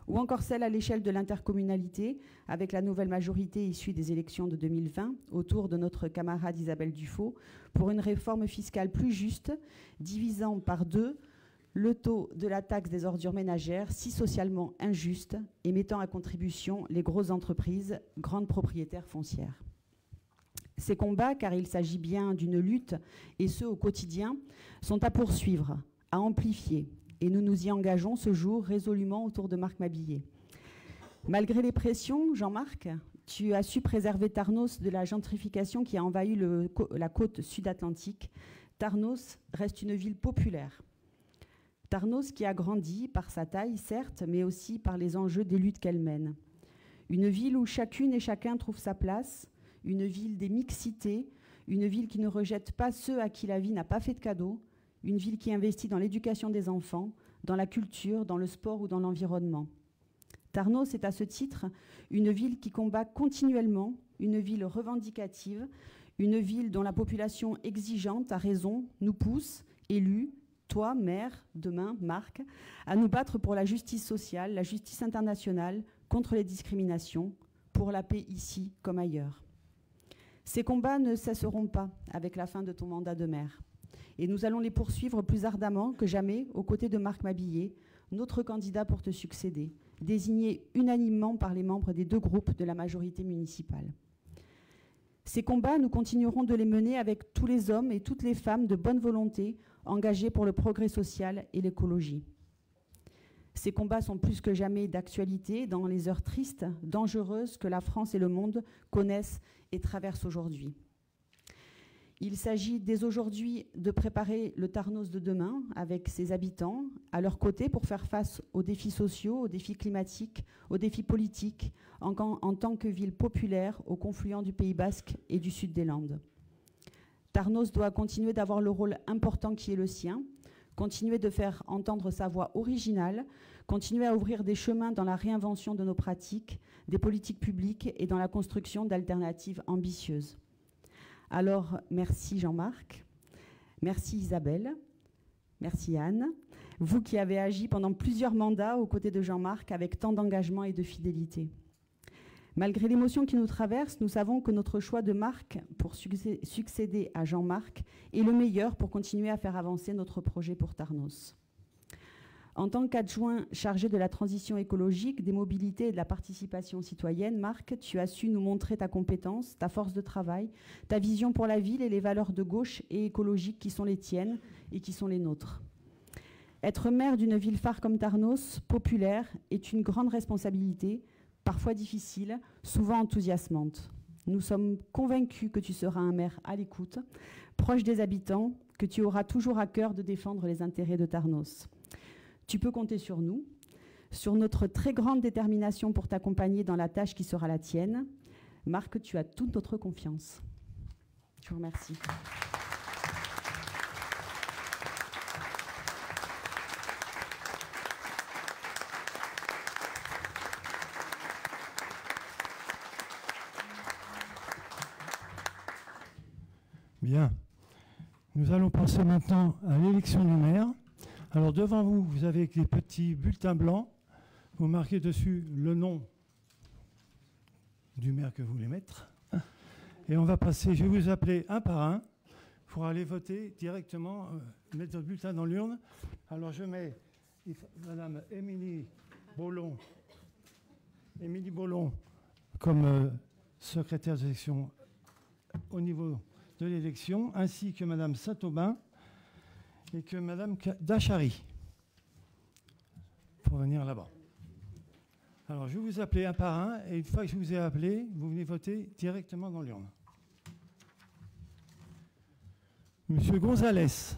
[SPEAKER 9] Ou encore celle à l'échelle de l'intercommunalité, avec la nouvelle majorité issue des élections de 2020, autour de notre camarade Isabelle Dufaux, pour une réforme fiscale plus juste, divisant par 2 le taux de la taxe des ordures ménagères, si socialement injuste, et mettant à contribution les grosses entreprises, grandes propriétaires foncières. Ces combats, car il s'agit bien d'une lutte, et ce au quotidien, sont à poursuivre, à amplifier, et nous nous y engageons ce jour résolument autour de Marc Mabillé. Malgré les pressions, Jean-Marc, tu as su préserver Tarnos de la gentrification qui a envahi la côte sud-atlantique, Tarnos reste une ville populaire. Tarnos qui a grandi par sa taille, certes, mais aussi par les enjeux des luttes qu'elle mène. Une ville où chacune et chacun trouve sa place, une ville des mixités, une ville qui ne rejette pas ceux à qui la vie n'a pas fait de cadeau, une ville qui investit dans l'éducation des enfants, dans la culture, dans le sport ou dans l'environnement. Tarnos est à ce titre une ville qui combat continuellement, une ville revendicative, une ville dont la population exigeante, à raison, nous pousse, élus, toi, maire, demain, Marc, à nous battre pour la justice sociale, la justice internationale, contre les discriminations, pour la paix ici comme ailleurs. Ces combats ne cesseront pas avec la fin de ton mandat de maire. Et nous allons les poursuivre plus ardemment que jamais aux côtés de Marc Mabillé, notre candidat pour te succéder, désigné unanimement par les membres des 2 groupes de la majorité municipale. Ces combats, nous continuerons de les mener avec tous les hommes et toutes les femmes de bonne volonté engagés pour le progrès social et l'écologie. Ces combats sont plus que jamais d'actualité dans les heures tristes, dangereuses que la France et le monde connaissent et traversent aujourd'hui. Il s'agit dès aujourd'hui de préparer le Tarnos de demain avec ses habitants à leur côté pour faire face aux défis sociaux, aux défis climatiques, aux défis politiques en tant que ville populaire au confluent du Pays Basque et du sud des Landes. Tarnos doit continuer d'avoir le rôle important qui est le sien, continuer de faire entendre sa voix originale, continuer à ouvrir des chemins dans la réinvention de nos pratiques, des politiques publiques et dans la construction d'alternatives ambitieuses. Alors, merci Jean-Marc, merci Isabelle, merci Anne, vous qui avez agi pendant plusieurs mandats aux côtés de Jean-Marc avec tant d'engagement et de fidélité. Malgré l'émotion qui nous traverse, nous savons que notre choix de Marc pour succéder à Jean-Marc est le meilleur pour continuer à faire avancer notre projet pour Tarnos. En tant qu'adjoint chargé de la transition écologique, des mobilités et de la participation citoyenne, Marc, tu as su nous montrer ta compétence, ta force de travail, ta vision pour la ville et les valeurs de gauche et écologiques qui sont les tiennes et qui sont les nôtres. Être maire d'une ville phare comme Tarnos, populaire, est une grande responsabilité, parfois difficile, souvent enthousiasmante. Nous sommes convaincus que tu seras un maire à l'écoute, proche des habitants, que tu auras toujours à cœur de défendre les intérêts de Tarnos. Tu peux compter sur nous, sur notre très grande détermination pour t'accompagner dans la tâche qui sera la tienne. Marc, tu as toute notre confiance. Je vous remercie.
[SPEAKER 6] Bien. Nous allons passer maintenant à l'élection du maire. Alors devant vous, vous avez des petits bulletins blancs. Vous marquez dessus le nom du maire que vous voulez mettre. Et on va passer, je vais vous appeler un par un pour aller voter directement, mettre votre bulletin dans l'urne. Alors je mets Madame Émilie Bollon comme secrétaire d'élection au niveau de l'élection, ainsi que Madame Saint-Aubin et que Madame Dachary, pour venir là-bas. Alors, je vais vous appeler un par un, et une fois que je vous ai appelé, vous venez voter directement dans l'urne. Monsieur Gonzalez.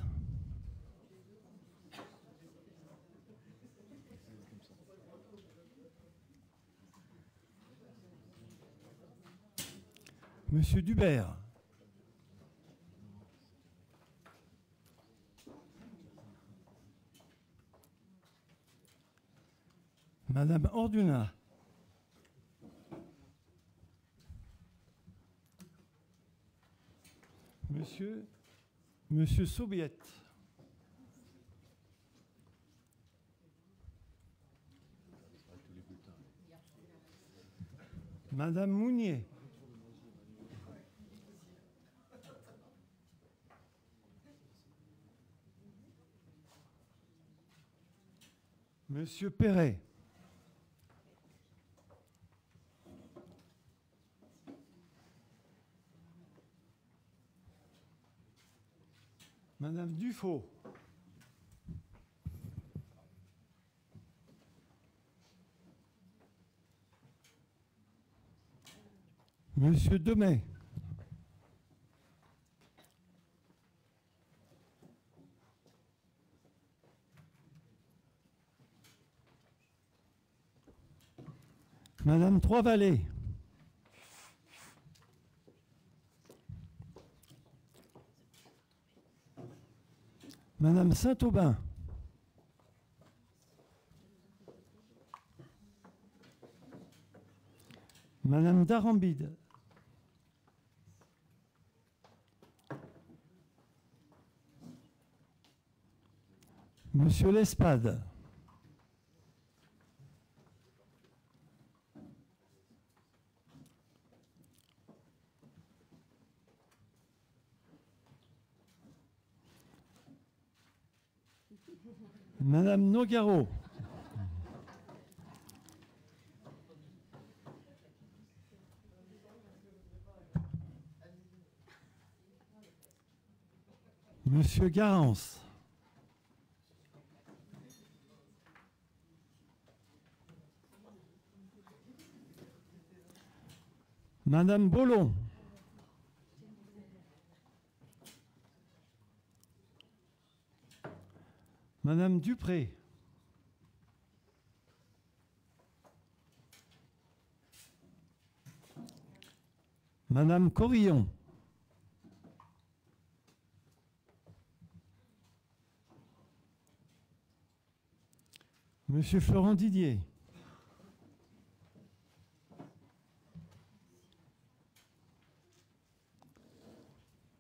[SPEAKER 6] Monsieur Dubert. Madame Orduna. Monsieur Sobiette. Madame Mounier. Monsieur Perret. Madame Dufaux. Monsieur Demet. Madame Trois-Vallées. Madame Saint-Aubin. Madame Darambide. Monsieur Lespade. Madame Nogaro. Monsieur Garance. Madame Bollon. Madame Dupré. Madame Corillon. Monsieur Florent Didier.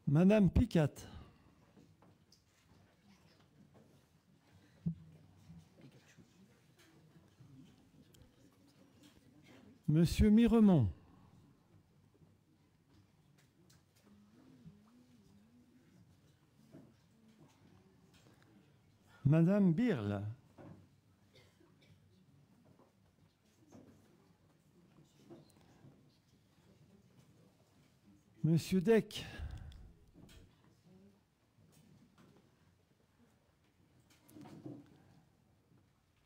[SPEAKER 6] Madame Picat. Monsieur Miremont. Madame Birle. Monsieur Deck.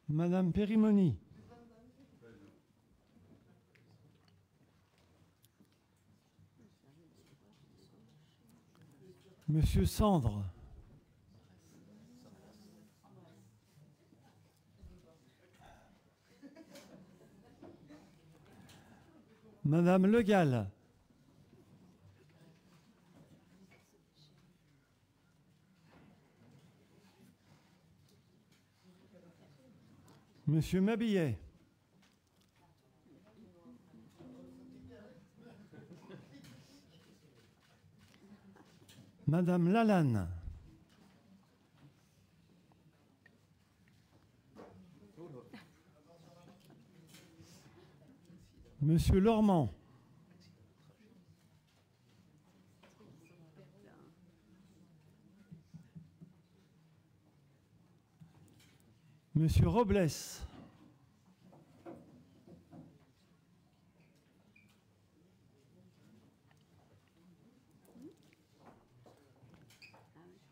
[SPEAKER 6] Madame Périmoni. Monsieur Sandre. Madame Le Gall. Monsieur Mabillet. Madame Lalanne. Monsieur Lormand. Monsieur Robles.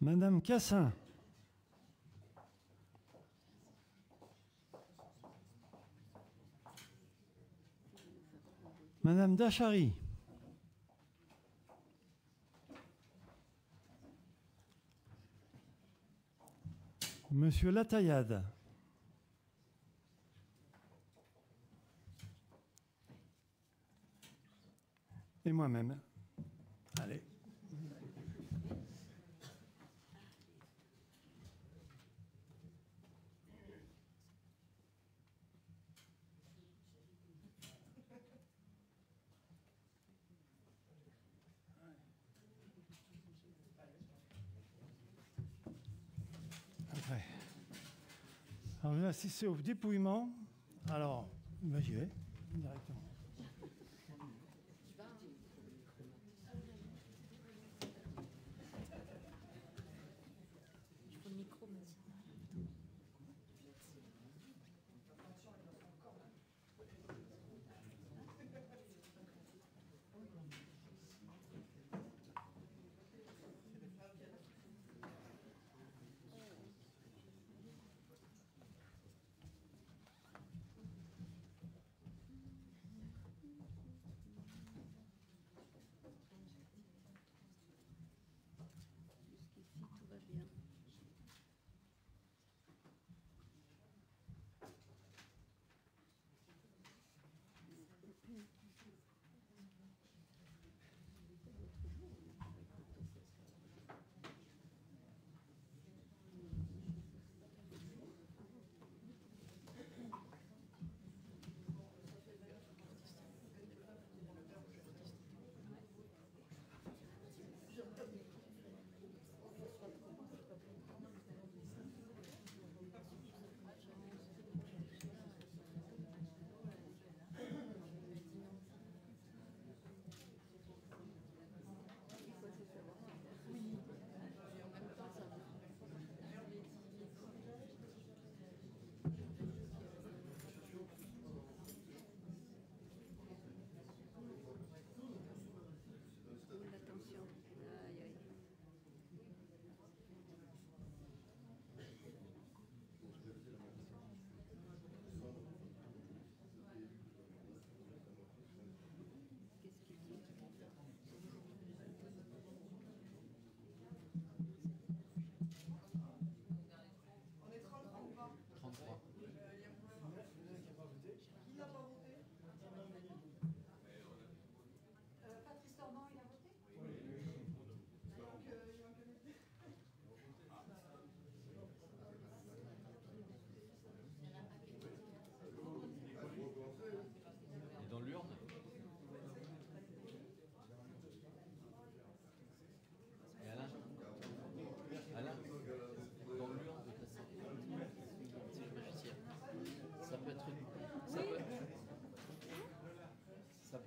[SPEAKER 6] Madame Cassin. Madame Dachary. Monsieur Lataillade. Et moi-même. Allez. Après. Alors, je vais assister au dépouillement. Alors, j'y vais directement.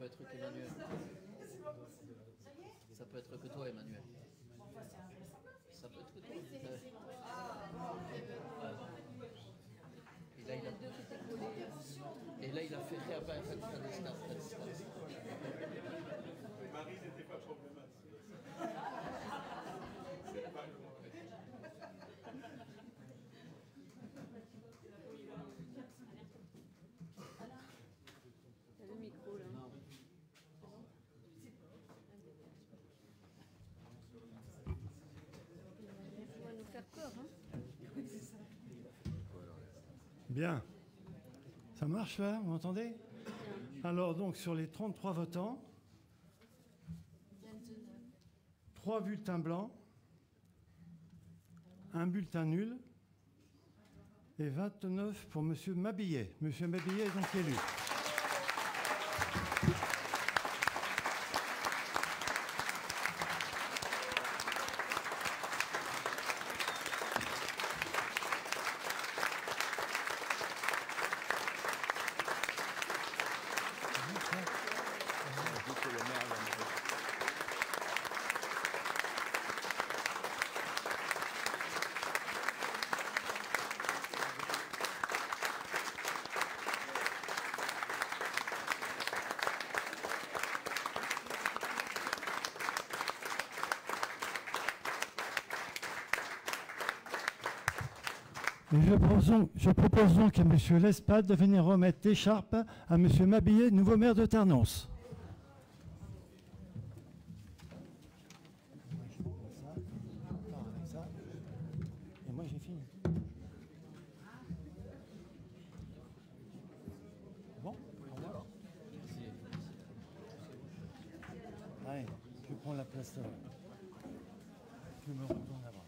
[SPEAKER 10] peut être qu'Emmanuel. Ça peut être que toi, Emmanuel. Ça peut être que toi. Et là, il a fait réapparaître à distance.
[SPEAKER 11] Marie n'était pas problématique.
[SPEAKER 3] Le micro là. Ça va nous faire peur, hein?
[SPEAKER 6] Bien. Ça marche là, vous m'entendez? Alors donc sur les 33 votants, 3 bulletins blancs, 1 bulletin nul et 29 pour M. Mabillet. M. Mabillet est donc élu. Et je propose donc à M. Lespade de venir remettre l'écharpe à M. Mabillet, nouveau maire de Tarnos. Et moi j'ai fini. Bon, allez, je prends la place là. Je me retourne là-bas.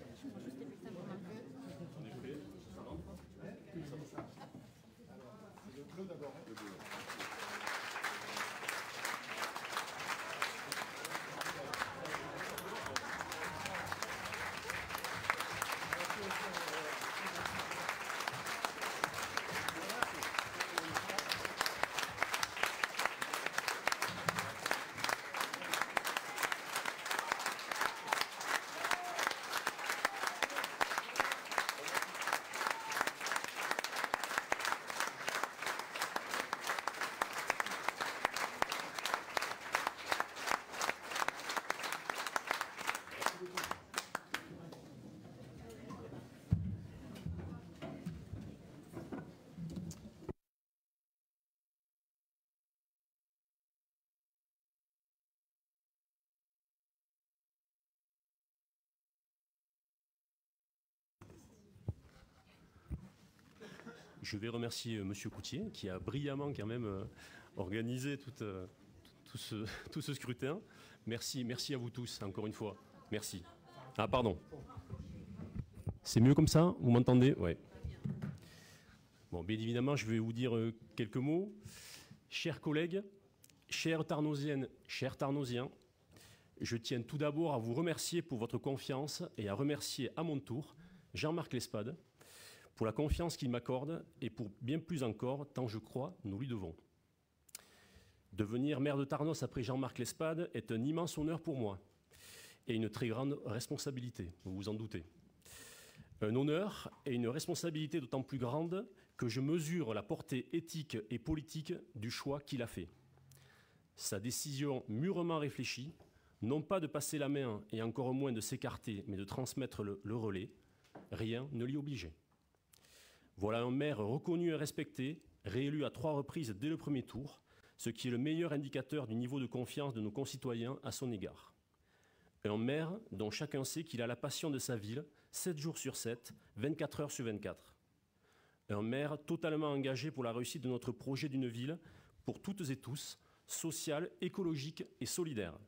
[SPEAKER 12] Je vais remercier M. Coutier qui a brillamment quand même organisé tout ce scrutin. Merci à vous tous, encore une fois. Merci. Ah, pardon. C'est mieux comme ça? Vous m'entendez? Oui. Bon, bien évidemment, je vais vous dire quelques mots. Chers collègues, chères Tarnosiennes, chers Tarnosiens, je tiens tout d'abord à vous remercier pour votre confiance et à remercier à mon tour Jean-Marc Lespade pour la confiance qu'il m'accorde et pour bien plus encore, tant je crois, nous lui devons. Devenir maire de Tarnos après Jean-Marc Lespade est un immense honneur pour moi et une très grande responsabilité, vous vous en doutez. Un honneur et une responsabilité d'autant plus grande que je mesure la portée éthique et politique du choix qu'il a fait. Sa décision mûrement réfléchie, non pas de passer la main et encore moins de s'écarter, mais de transmettre le relais, rien ne l'y obligeait. Voilà un maire reconnu et respecté, réélu à 3 reprises dès le premier tour, ce qui est le meilleur indicateur du niveau de confiance de nos concitoyens à son égard. Un maire dont chacun sait qu'il a la passion de sa ville, 7 jours sur 7, 24 heures sur 24. Un maire totalement engagé pour la réussite de notre projet d'une ville, pour toutes et tous, sociale, écologique et solidaire.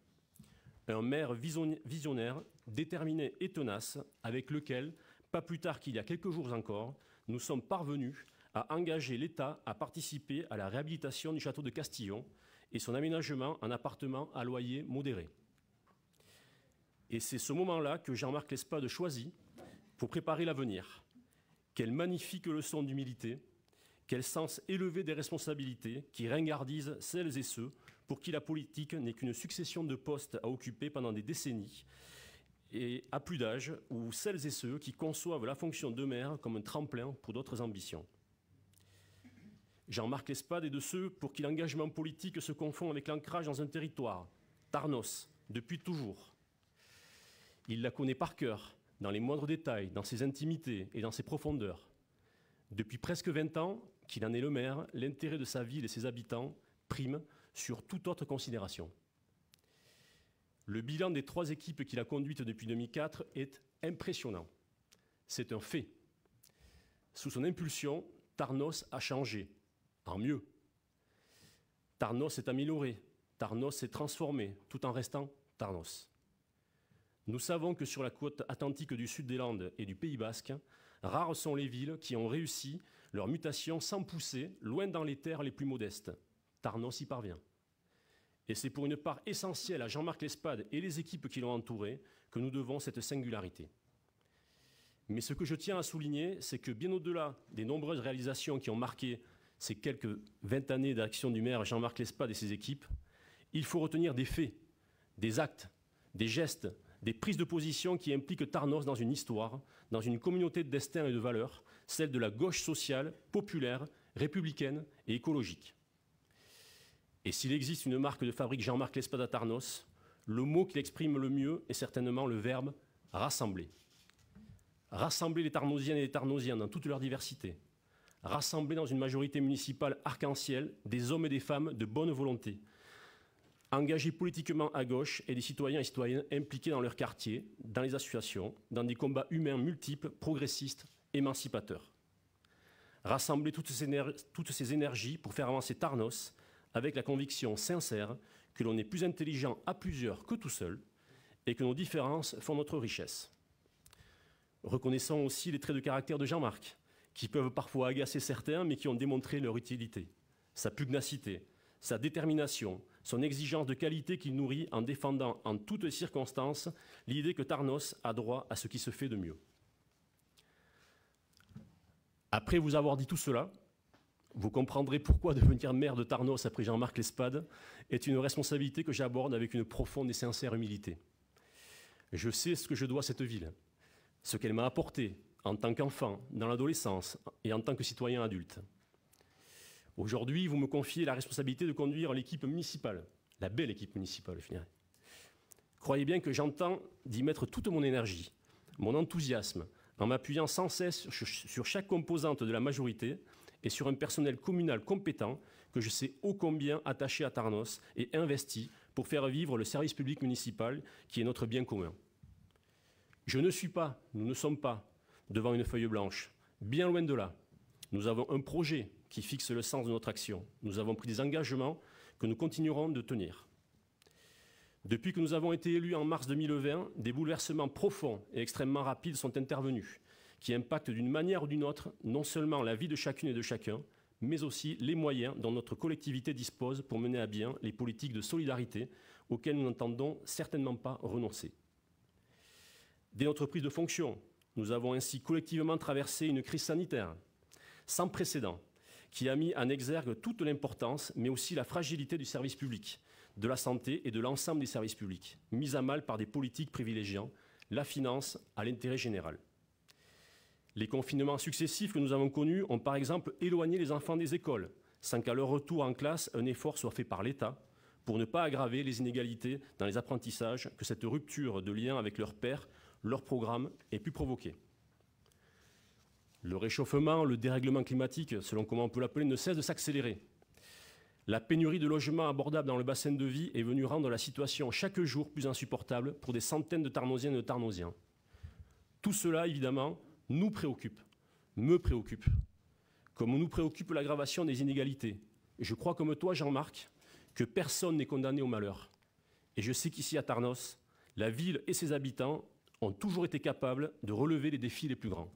[SPEAKER 12] Un maire visionnaire, déterminé et tenace, avec lequel, pas plus tard qu'il y a quelques jours encore, nous sommes parvenus à engager l'État à participer à la réhabilitation du château de Castillon et son aménagement en appartements à loyer modéré. Et c'est ce moment-là que Jean-Marc Lespade choisit pour préparer l'avenir. Quelle magnifique leçon d'humilité, quel sens élevé des responsabilités qui ringardisent celles et ceux pour qui la politique n'est qu'une succession de postes à occuper pendant des décennies, et à plus d'âge, ou celles et ceux qui conçoivent la fonction de maire comme un tremplin pour d'autres ambitions. Jean-Marc Lespade est de ceux pour qui l'engagement politique se confond avec l'ancrage dans un territoire, Tarnos, depuis toujours. Il la connaît par cœur, dans les moindres détails, dans ses intimités et dans ses profondeurs. Depuis presque 20 ans qu'il en est le maire, l'intérêt de sa ville et ses habitants prime sur toute autre considération. Le bilan des 3 équipes qu'il a conduites depuis 2004 est impressionnant. C'est un fait. Sous son impulsion, Tarnos a changé, en mieux. Tarnos s'est amélioré, Tarnos s'est transformé, tout en restant Tarnos. Nous savons que sur la côte atlantique du sud des Landes et du Pays Basque, rares sont les villes qui ont réussi leur mutation sans pousser, loin dans les terres les plus modestes. Tarnos y parvient. Et c'est pour une part essentielle à Jean-Marc Lespade et les équipes qui l'ont entouré que nous devons cette singularité. Mais ce que je tiens à souligner, c'est que bien au-delà des nombreuses réalisations qui ont marqué ces quelques 20 années d'action du maire Jean-Marc Lespade et ses équipes, il faut retenir des faits, des actes, des gestes, des prises de position qui impliquent Tarnos dans une histoire, dans une communauté de destin et de valeurs, celle de la gauche sociale, populaire, républicaine et écologique. Et s'il existe une marque de fabrique Jean-Marc Lespade à Tarnos, le mot qui l'exprime le mieux est certainement le verbe « rassembler ». Rassembler les Tarnosiennes et les Tarnosiens dans toute leur diversité. Rassembler dans une majorité municipale arc-en-ciel des hommes et des femmes de bonne volonté, engagés politiquement à gauche et des citoyens et citoyennes impliqués dans leur quartier, dans les associations, dans des combats humains multiples, progressistes, émancipateurs. Rassembler toutes ces énergies pour faire avancer Tarnos avec la conviction sincère que l'on est plus intelligent à plusieurs que tout seul et que nos différences font notre richesse. Reconnaissons aussi les traits de caractère de Jean-Marc, qui peuvent parfois agacer certains, mais qui ont démontré leur utilité. Sa pugnacité, sa détermination, son exigence de qualité qu'il nourrit en défendant en toutes circonstances l'idée que Tarnos a droit à ce qui se fait de mieux. Après vous avoir dit tout cela, vous comprendrez pourquoi devenir maire de Tarnos après Jean-Marc Lespade est une responsabilité que j'aborde avec une profonde et sincère humilité. Je sais ce que je dois à cette ville, ce qu'elle m'a apporté en tant qu'enfant, dans l'adolescence et en tant que citoyen adulte. Aujourd'hui, vous me confiez la responsabilité de conduire l'équipe municipale, la belle équipe municipale, je finirai. Croyez bien que j'entends d'y mettre toute mon énergie, mon enthousiasme, en m'appuyant sans cesse sur chaque composante de la majorité et sur un personnel communal compétent que je sais ô combien attaché à Tarnos et investi pour faire vivre le service public municipal qui est notre bien commun. Je ne suis pas, nous ne sommes pas devant une feuille blanche, bien loin de là. Nous avons un projet qui fixe le sens de notre action. Nous avons pris des engagements que nous continuerons de tenir. Depuis que nous avons été élus en mars 2020, des bouleversements profonds et extrêmement rapides sont intervenus, qui impactent d'une manière ou d'une autre non seulement la vie de chacune et de chacun, mais aussi les moyens dont notre collectivité dispose pour mener à bien les politiques de solidarité auxquelles nous n'entendons certainement pas renoncer. Dès notre prise de fonction, nous avons ainsi collectivement traversé une crise sanitaire sans précédent qui a mis en exergue toute l'importance, mais aussi la fragilité du service public, de la santé et de l'ensemble des services publics, mis à mal par des politiques privilégiant la finance à l'intérêt général. Les confinements successifs que nous avons connus ont par exemple éloigné les enfants des écoles, sans qu'à leur retour en classe, un effort soit fait par l'État pour ne pas aggraver les inégalités dans les apprentissages que cette rupture de lien avec leurs pairs, leur programme ait pu provoquer. Le réchauffement, le dérèglement climatique, selon comment on peut l'appeler, ne cesse de s'accélérer. La pénurie de logements abordables dans le bassin de vie est venue rendre la situation chaque jour plus insupportable pour des centaines de Tarnosiennes et de Tarnosiens. Tout cela, évidemment, nous préoccupe, me préoccupe, comme nous préoccupe l'aggravation des inégalités. Et je crois comme toi, Jean-Marc, que personne n'est condamné au malheur. Et je sais qu'ici à Tarnos, la ville et ses habitants ont toujours été capables de relever les défis les plus grands.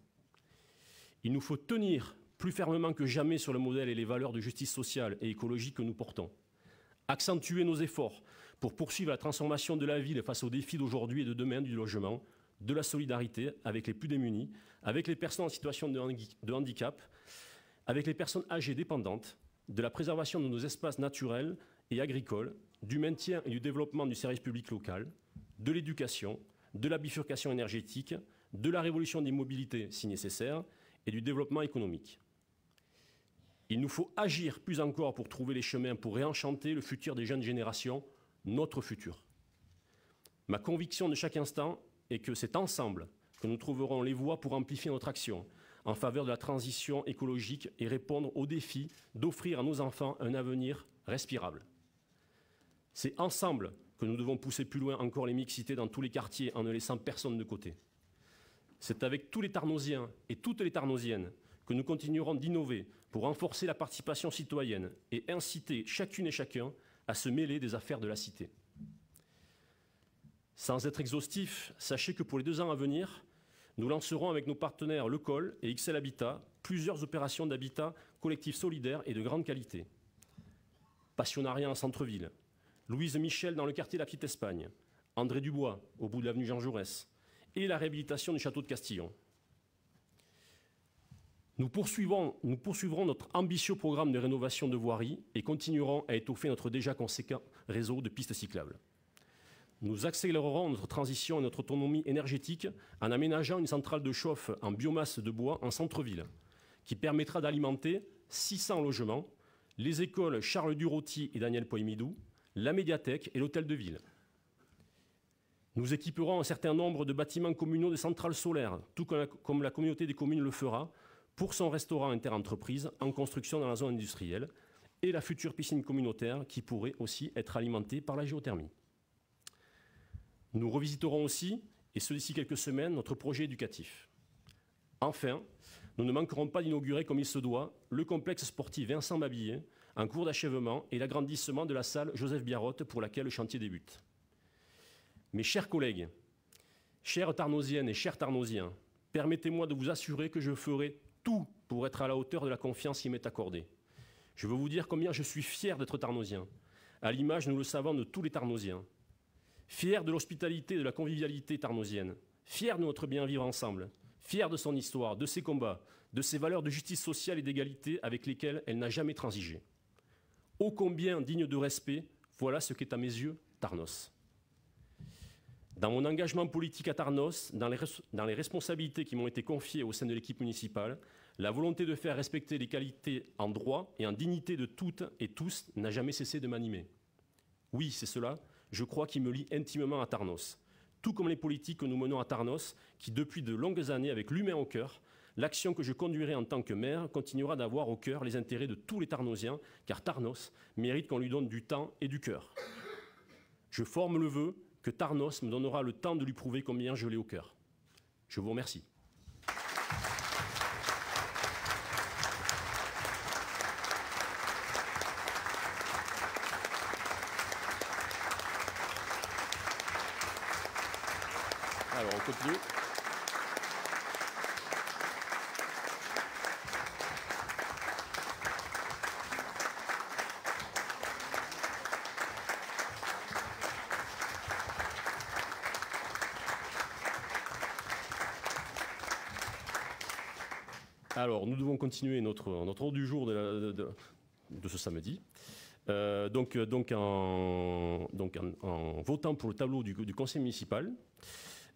[SPEAKER 12] Il nous faut tenir plus fermement que jamais sur le modèle et les valeurs de justice sociale et écologique que nous portons. Accentuer nos efforts pour poursuivre la transformation de la ville face aux défis d'aujourd'hui et de demain du logement, de la solidarité avec les plus démunis, avec les personnes en situation de handicap, avec les personnes âgées dépendantes, de la préservation de nos espaces naturels et agricoles, du maintien et du développement du service public local, de l'éducation, de la bifurcation énergétique, de la révolution des mobilités si nécessaire et du développement économique. Il nous faut agir plus encore pour trouver les chemins pour réenchanter le futur des jeunes générations, notre futur. Ma conviction de chaque instant est que c'est ensemble que nous trouverons les voies pour amplifier notre action en faveur de la transition écologique et répondre au défi d'offrir à nos enfants un avenir respirable. C'est ensemble que nous devons pousser plus loin encore les mixités dans tous les quartiers en ne laissant personne de côté. C'est avec tous les Tarnosiens et toutes les Tarnosiennes que nous continuerons d'innover pour renforcer la participation citoyenne et inciter chacune et chacun à se mêler des affaires de la cité. Sans être exhaustif, sachez que pour les 2 ans à venir, nous lancerons avec nos partenaires Le Col et XL Habitat plusieurs opérations d'habitat collectif solidaire et de grande qualité. Passionnariat en centre-ville, Louise Michel dans le quartier de la Petite Espagne, André Dubois au bout de l'avenue Jean Jaurès et la réhabilitation du château de Castillon. Nous poursuivrons notre ambitieux programme de rénovation de voiries et continuerons à étoffer notre déjà conséquent réseau de pistes cyclables. Nous accélérerons notre transition et notre autonomie énergétique en aménageant une centrale de chauffe en biomasse de bois en centre-ville, qui permettra d'alimenter 600 logements, les écoles Charles Duroty et Daniel Poimidou, la médiathèque et l'hôtel de ville. Nous équiperons un certain nombre de bâtiments communaux de centrales solaires, tout comme la communauté des communes le fera, pour son restaurant interentreprise en construction dans la zone industrielle, et la future piscine communautaire qui pourrait aussi être alimentée par la géothermie. Nous revisiterons aussi, et ce d'ici quelques semaines, notre projet éducatif. Enfin, nous ne manquerons pas d'inaugurer comme il se doit le complexe sportif Vincent Babillet en cours d'achèvement et l'agrandissement de la salle Joseph Biarrotte pour laquelle le chantier débute. Mes chers collègues, chères Tarnosiennes et chers Tarnosiens, permettez-moi de vous assurer que je ferai tout pour être à la hauteur de la confiance qui m'est accordée. Je veux vous dire combien je suis fier d'être Tarnosien, à l'image, nous le savons, de tous les Tarnosiens. Fier de l'hospitalité et de la convivialité tarnosienne, fier de notre bien vivre ensemble, fier de son histoire, de ses combats, de ses valeurs de justice sociale et d'égalité avec lesquelles elle n'a jamais transigé. Ô combien digne de respect, voilà ce qu'est à mes yeux Tarnos. Dans mon engagement politique à Tarnos, dans les responsabilités qui m'ont été confiées au sein de l'équipe municipale, la volonté de faire respecter les qualités en droit et en dignité de toutes et tous n'a jamais cessé de m'animer. Oui, c'est cela, je crois, qui me lie intimement à Tarnos. Tout comme les politiques que nous menons à Tarnos, qui depuis de longues années, avec l'humain au cœur, l'action que je conduirai en tant que maire continuera d'avoir au cœur les intérêts de tous les Tarnosiens, car Tarnos mérite qu'on lui donne du temps et du cœur. Je forme le vœu que Tarnos me donnera le temps de lui prouver combien je l'ai au cœur. Je vous remercie. Alors, on continue. Alors, nous devons continuer notre ordre du jour de ce samedi. Donc en votant pour le tableau du conseil municipal,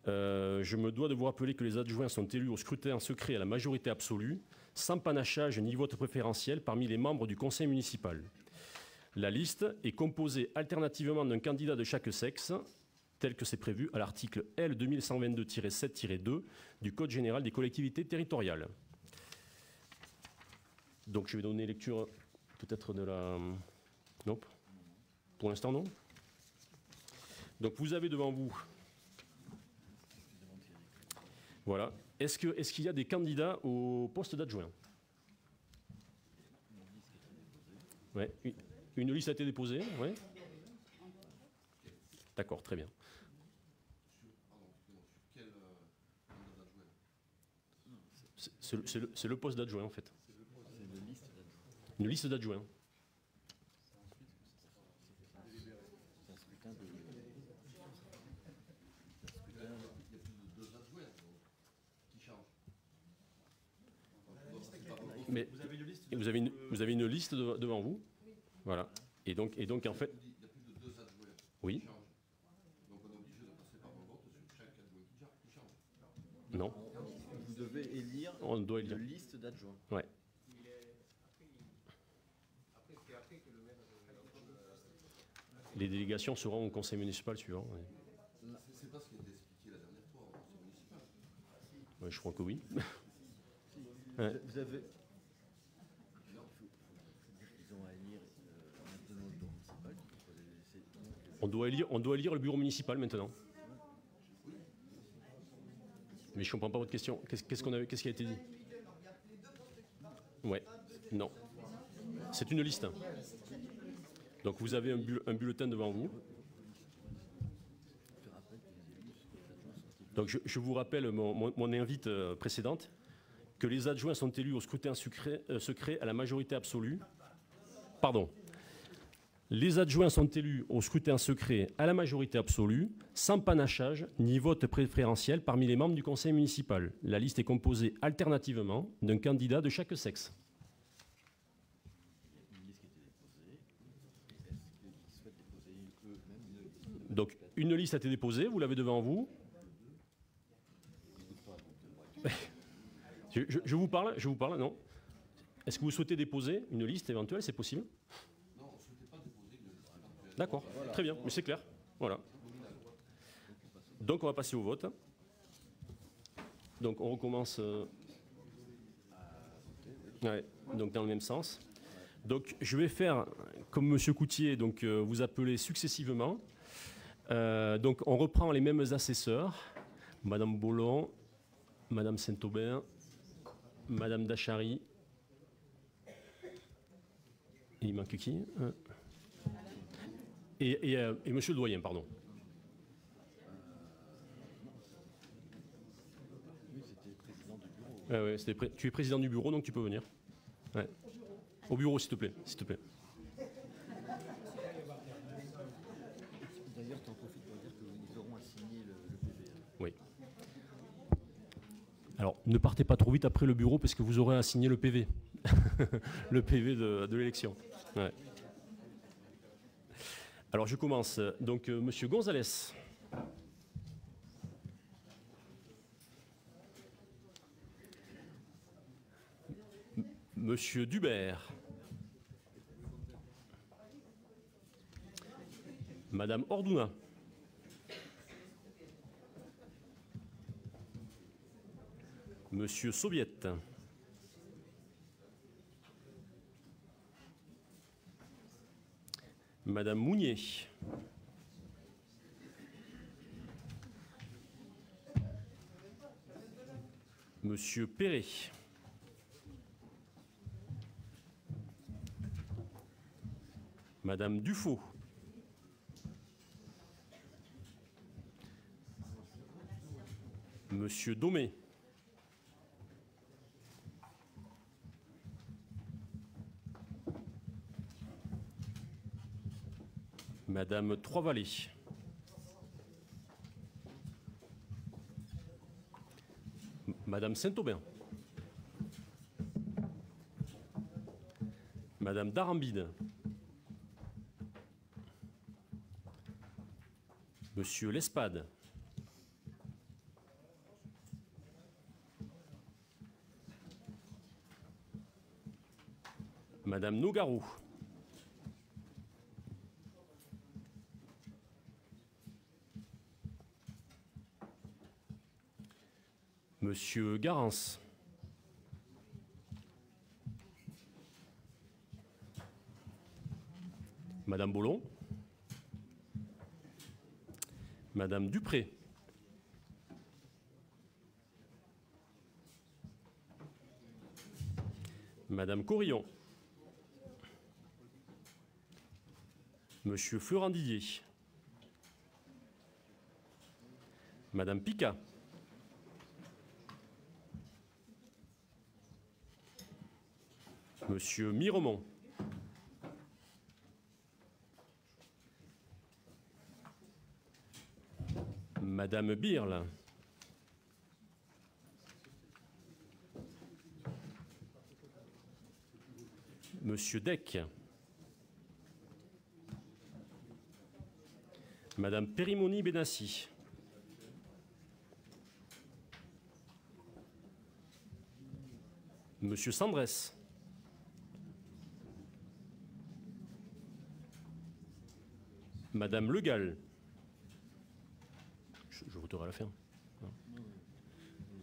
[SPEAKER 12] je me dois de vous rappeler que les adjoints sont élus au scrutin secret à la majorité absolue, sans panachage ni vote préférentiel parmi les membres du conseil municipal. La liste est composée alternativement d'un candidat de chaque sexe, tel que c'est prévu à l'article L 2122-7-2 du Code général des collectivités territoriales. Donc je vais donner lecture peut-être de la... Non. Pour l'instant, non. Donc vous avez devant vous... Voilà. Est-ce qu'il y a des candidats au poste d'adjoint? Ouais. Une liste a été déposée, ouais. D'accord, très bien. C'est le poste d'adjoint, en fait. Une liste d'adjoints. Mais Vous avez une liste devant vous. Voilà. Et donc en fait...
[SPEAKER 5] Il y a plus de 2 adjoints.
[SPEAKER 12] Oui.
[SPEAKER 5] Donc on est obligé de passer par un vote sur chaque adjoint qui change.
[SPEAKER 12] Non.
[SPEAKER 4] Vous devez élire
[SPEAKER 12] On doit élire.
[SPEAKER 4] une liste d'adjoints.
[SPEAKER 12] Ouais. Les délégations seront au conseil municipal suivant. Ouais.
[SPEAKER 5] C'est pas ce qui a été expliqué la dernière fois au conseil municipal.
[SPEAKER 12] Ouais, je crois que oui.
[SPEAKER 4] Ouais. Vous avez... Ils ont à élire maintenant le bureau municipal.
[SPEAKER 12] On doit élire le bureau municipal maintenant. Mais je ne comprends pas votre question. Qu'est-ce qui a été dit? Ouais. Non. C'est une liste. Donc vous avez un bulletin devant vous. Donc je vous rappelle mon invite précédente, que les adjoints sont élus au scrutin secret à la majorité absolue. Pardon. Les adjoints sont élus au scrutin secret à la majorité absolue, sans panachage ni vote préférentiel parmi les membres du conseil municipal. La liste est composée alternativement d'un candidat de chaque sexe. Donc, une liste a été déposée, vous l'avez devant vous. Je vous parle, non. Est-ce que vous souhaitez déposer une liste éventuelle, c'est possible?
[SPEAKER 5] Non, on ne souhaitait pas déposer une liste éventuelle.
[SPEAKER 12] D'accord, très bien, mais c'est clair. Voilà. Donc, on va passer au vote. Donc, on recommence ouais, donc dans le même sens. Donc, je vais faire, comme M. Coutier, donc, vous appelez successivement. Donc on reprend les mêmes assesseurs, Madame Bollon, Madame Saint-Aubin, Madame Dachary, il manque qui? Et Monsieur le doyen, pardon. Ouais, tu es président du bureau, donc tu peux venir. Ouais. Au bureau, s'il te plaît, s'il te plaît.
[SPEAKER 4] D'ailleurs, tu en profites pour dire qu'ils auront à signer le PV.
[SPEAKER 12] Oui. Alors, ne partez pas trop vite après le bureau parce que vous aurez à signer le PV. Le PV de l'élection. Ouais. Alors, je commence. Donc, Monsieur Gonzalez. Monsieur Dubert. Madame Orduna. Monsieur Soviet. Madame Mounier. Monsieur Perret. Madame Dufaux. Monsieur Domé. Madame Trois-Vallées. Madame Saint-Aubin. Madame Darambide. Monsieur Lespade. Madame Nogarou. Monsieur Garance. Madame Bollon. Madame Dupré. Madame Corillon. Monsieur Florandillier. Madame Picat. Monsieur Miremont. Madame Birle. Monsieur Deck. Madame Périmoni Benassi. Monsieur Sandrès. Madame Le Gall. Je voterai à la fin.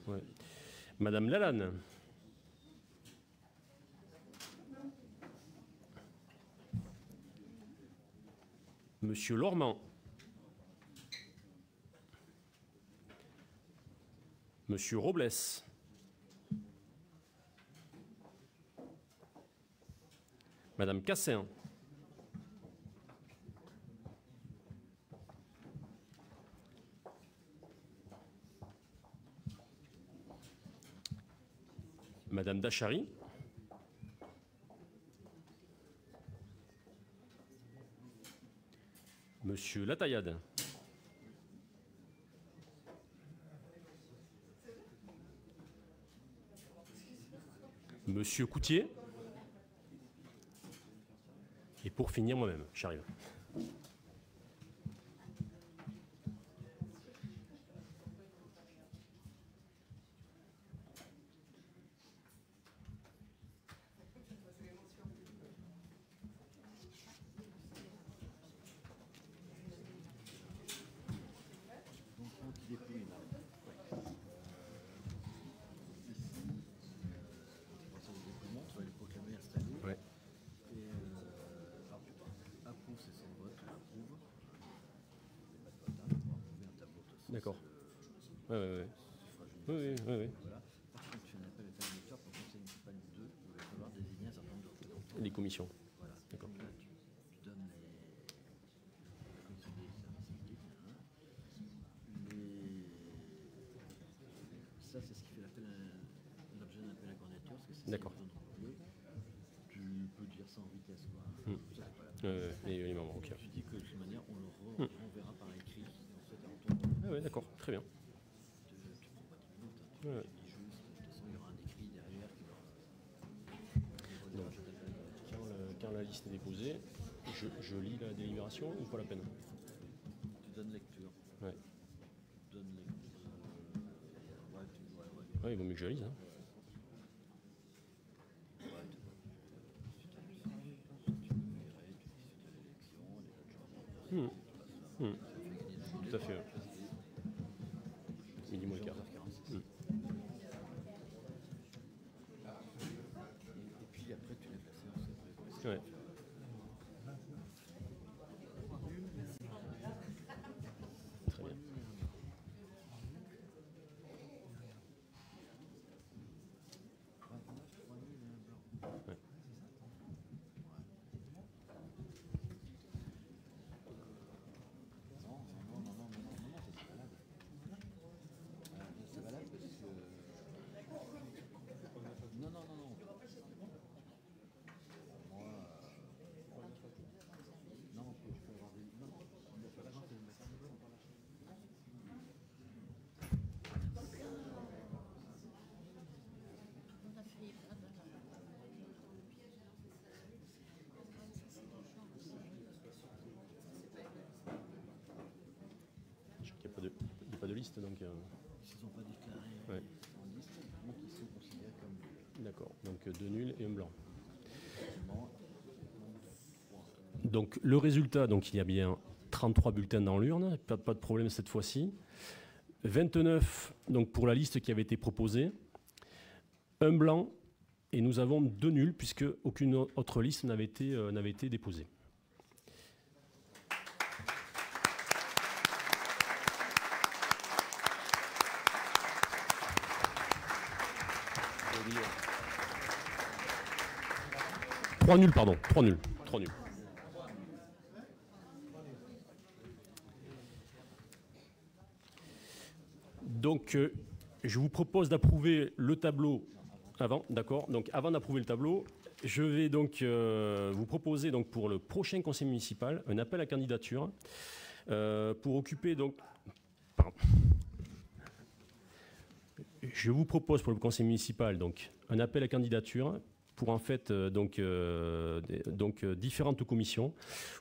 [SPEAKER 12] Ouais. Madame Lalanne. Monsieur Lormand. Monsieur Robles. Madame Cassin. Madame Dachary. Monsieur Lataillade. Monsieur Coutier. Et pour finir, moi-même, j'arrive. D'accord. Oui. Les commissions. D'accord.
[SPEAKER 13] Ça, c'est ce qui fait l'objet d'un appel à candidature.
[SPEAKER 12] D'accord.
[SPEAKER 13] Tu peux dire ça en vitesse, quoi.
[SPEAKER 12] Les membres, ok.
[SPEAKER 13] Tu dis que de toute manière, on le renverra par écrit.
[SPEAKER 12] Oui, d'accord, très bien.
[SPEAKER 13] Tu prends pas 10 minutes, tu dis juste, de toute façon, il y aura un écrit derrière qui
[SPEAKER 12] Donc, quand la liste est déposée, je lis la délibération ou pas la peine?
[SPEAKER 13] Tu donnes lecture.
[SPEAKER 12] Ouais.
[SPEAKER 13] Tu donnes lecture.
[SPEAKER 12] Ouais, il vaut mieux que je lise. Hein. Tout à fait. Midi moins le quart.
[SPEAKER 13] Et puis après, tu lèves la séance.
[SPEAKER 12] Ouais. Très bien. Ouais. Il n'y a pas de liste, donc...
[SPEAKER 13] Ils ne se sont pas déclarés en liste, donc ils sont considérés comme...
[SPEAKER 12] D'accord, donc 2 nuls et un blanc. Donc le résultat, donc il y a bien 33 bulletins dans l'urne, pas de problème cette fois-ci. 29 donc pour la liste qui avait été proposée, un blanc, et nous avons 2 nuls puisque aucune autre liste n'avait été déposée. Trois nuls, pardon. 3 nuls. Donc, je vous propose d'approuver le tableau avant, d'accord. Donc, avant d'approuver le tableau, je vais donc vous proposer donc pour le prochain conseil municipal un appel à candidature pour occuper donc. Pardon. Je vous propose pour le conseil municipal donc un appel à candidature pour en fait différentes commissions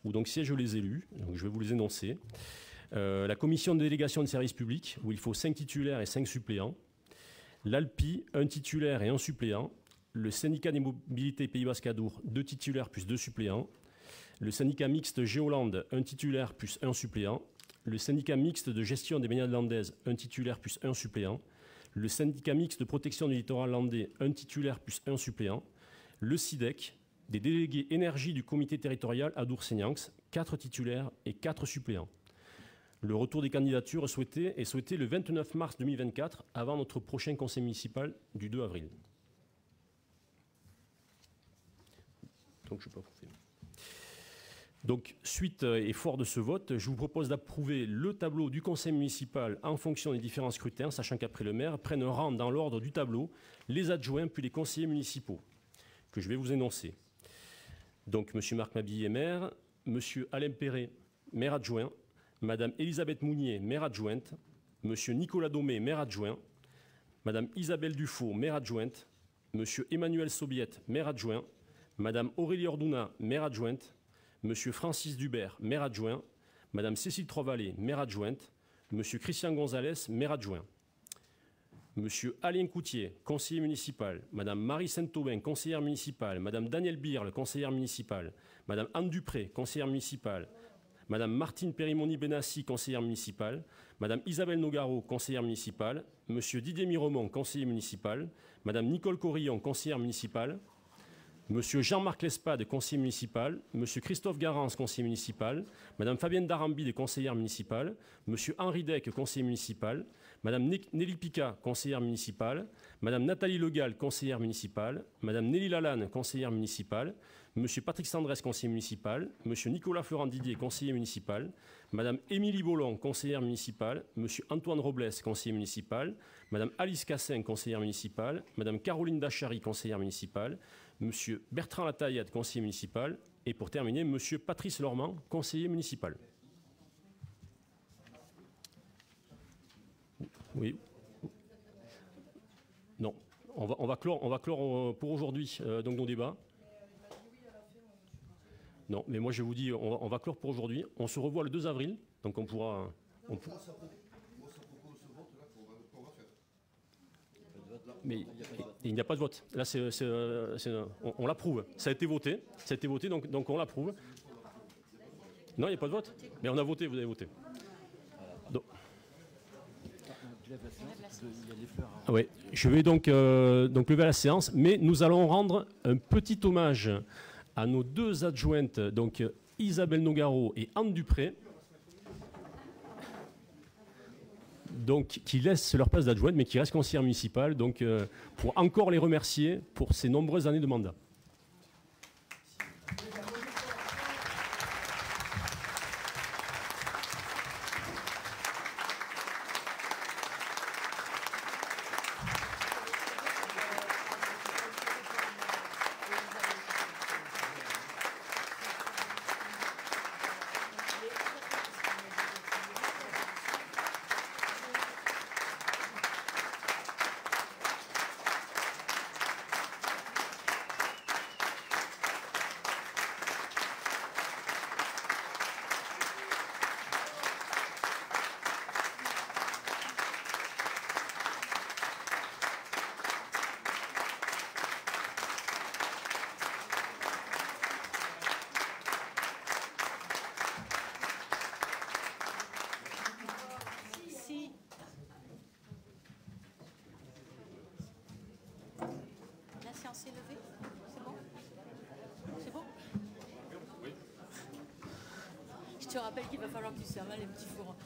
[SPEAKER 12] où donc siègent les élus. Donc, je vais vous les énoncer. La commission de délégation de services publics, où il faut 5 titulaires et 5 suppléants. L'ALPI, 1 titulaire et 1 suppléant. Le syndicat des mobilités Pays Basque-Adour, 2 titulaires plus 2 suppléants. Le syndicat mixte Géolande, 1 titulaire plus 1 suppléant. Le syndicat mixte de gestion des baignades landaises, 1 titulaire plus 1 suppléant. Le syndicat mixte de protection du littoral landais, 1 titulaire plus 1 suppléant. Le SIDEC, des délégués énergie du comité territorial Adour-Seignax, 4 titulaires et 4 suppléants. Le retour des candidatures est souhaité le 29 mars 2024, avant notre prochain conseil municipal du 2 avril. Donc, je ne vais pas vous. Donc, suite et fort de ce vote, je vous propose d'approuver le tableau du conseil municipal en fonction des différents scrutins, sachant qu'après le maire prennent rang dans l'ordre du tableau les adjoints puis les conseillers municipaux, que je vais vous énoncer. Donc, M. Marc Mabille est maire, M. Alain Perret, maire adjoint, Mme Elisabeth Mounier, maire adjointe, M. Nicolas Domé, maire adjoint, Mme Isabelle Dufault, maire adjointe, M. Emmanuel Sobiette, maire adjoint, Mme Aurélie Ordouna, maire adjointe, M. Francis Dubert, maire adjoint, Mme Cécile Trovalet, maire adjointe, M. Christian Gonzalez, maire adjoint, M. Alain Coutier, conseiller municipal, Mme Marie Saint-Aubin, conseillère municipale, Mme Danielle Birle, conseillère municipale, Mme Anne Dupré, conseillère municipale, Mme Martine Périmoni-Benassi, conseillère municipale, Mme Isabelle Nogaro, conseillère municipale, M. Didier Miremont, conseiller municipal, Mme Nicole Corillon, conseillère municipale, M. Jean-Marc Lespade, conseiller municipal, M. Christophe Garance, conseiller municipal, Mme Fabienne Darambide, conseillère municipale, M. Henri Deck, conseiller municipal, Mme Nelly Pica, conseillère municipale, Mme Nathalie Legal, conseillère municipale, Mme Nelly Lalanne, conseillère municipale, M. Patrick Sandrès, conseiller municipal, M. Nicolas Florent Didier, conseiller municipal, Mme Émilie Bollon, conseillère municipale, M. Antoine Robles, conseiller municipal, Mme Alice Cassin, conseillère municipale, Mme Caroline Dachary, conseillère municipale, M. Bertrand Lataillade, conseiller municipal, et pour terminer, M. Patrice Lormand, conseiller municipal. Oui. Non. On va clore pour aujourd'hui donc nos débats. Non, mais moi je vous dis, on va clore pour aujourd'hui. On se revoit le 2 avril, donc on pourra. Mais il n'y a pas de vote. Là, on l'approuve. Ça a été voté. Donc on l'approuve. Non, il n'y a pas de vote. Mais on a voté, vous avez voté. Donc, oui, je vais donc lever la séance, mais nous allons rendre un petit hommage à nos 2 adjointes, donc Isabelle Nogaro et Anne Dupré, donc qui laissent leur place d'adjointe, mais qui restent conseillères municipales, donc pour encore les remercier pour ces nombreuses années de mandat.
[SPEAKER 10] C'est levé? C'est bon? C'est bon? Oui. Je te rappelle qu'il va falloir que tu serves les petits fours.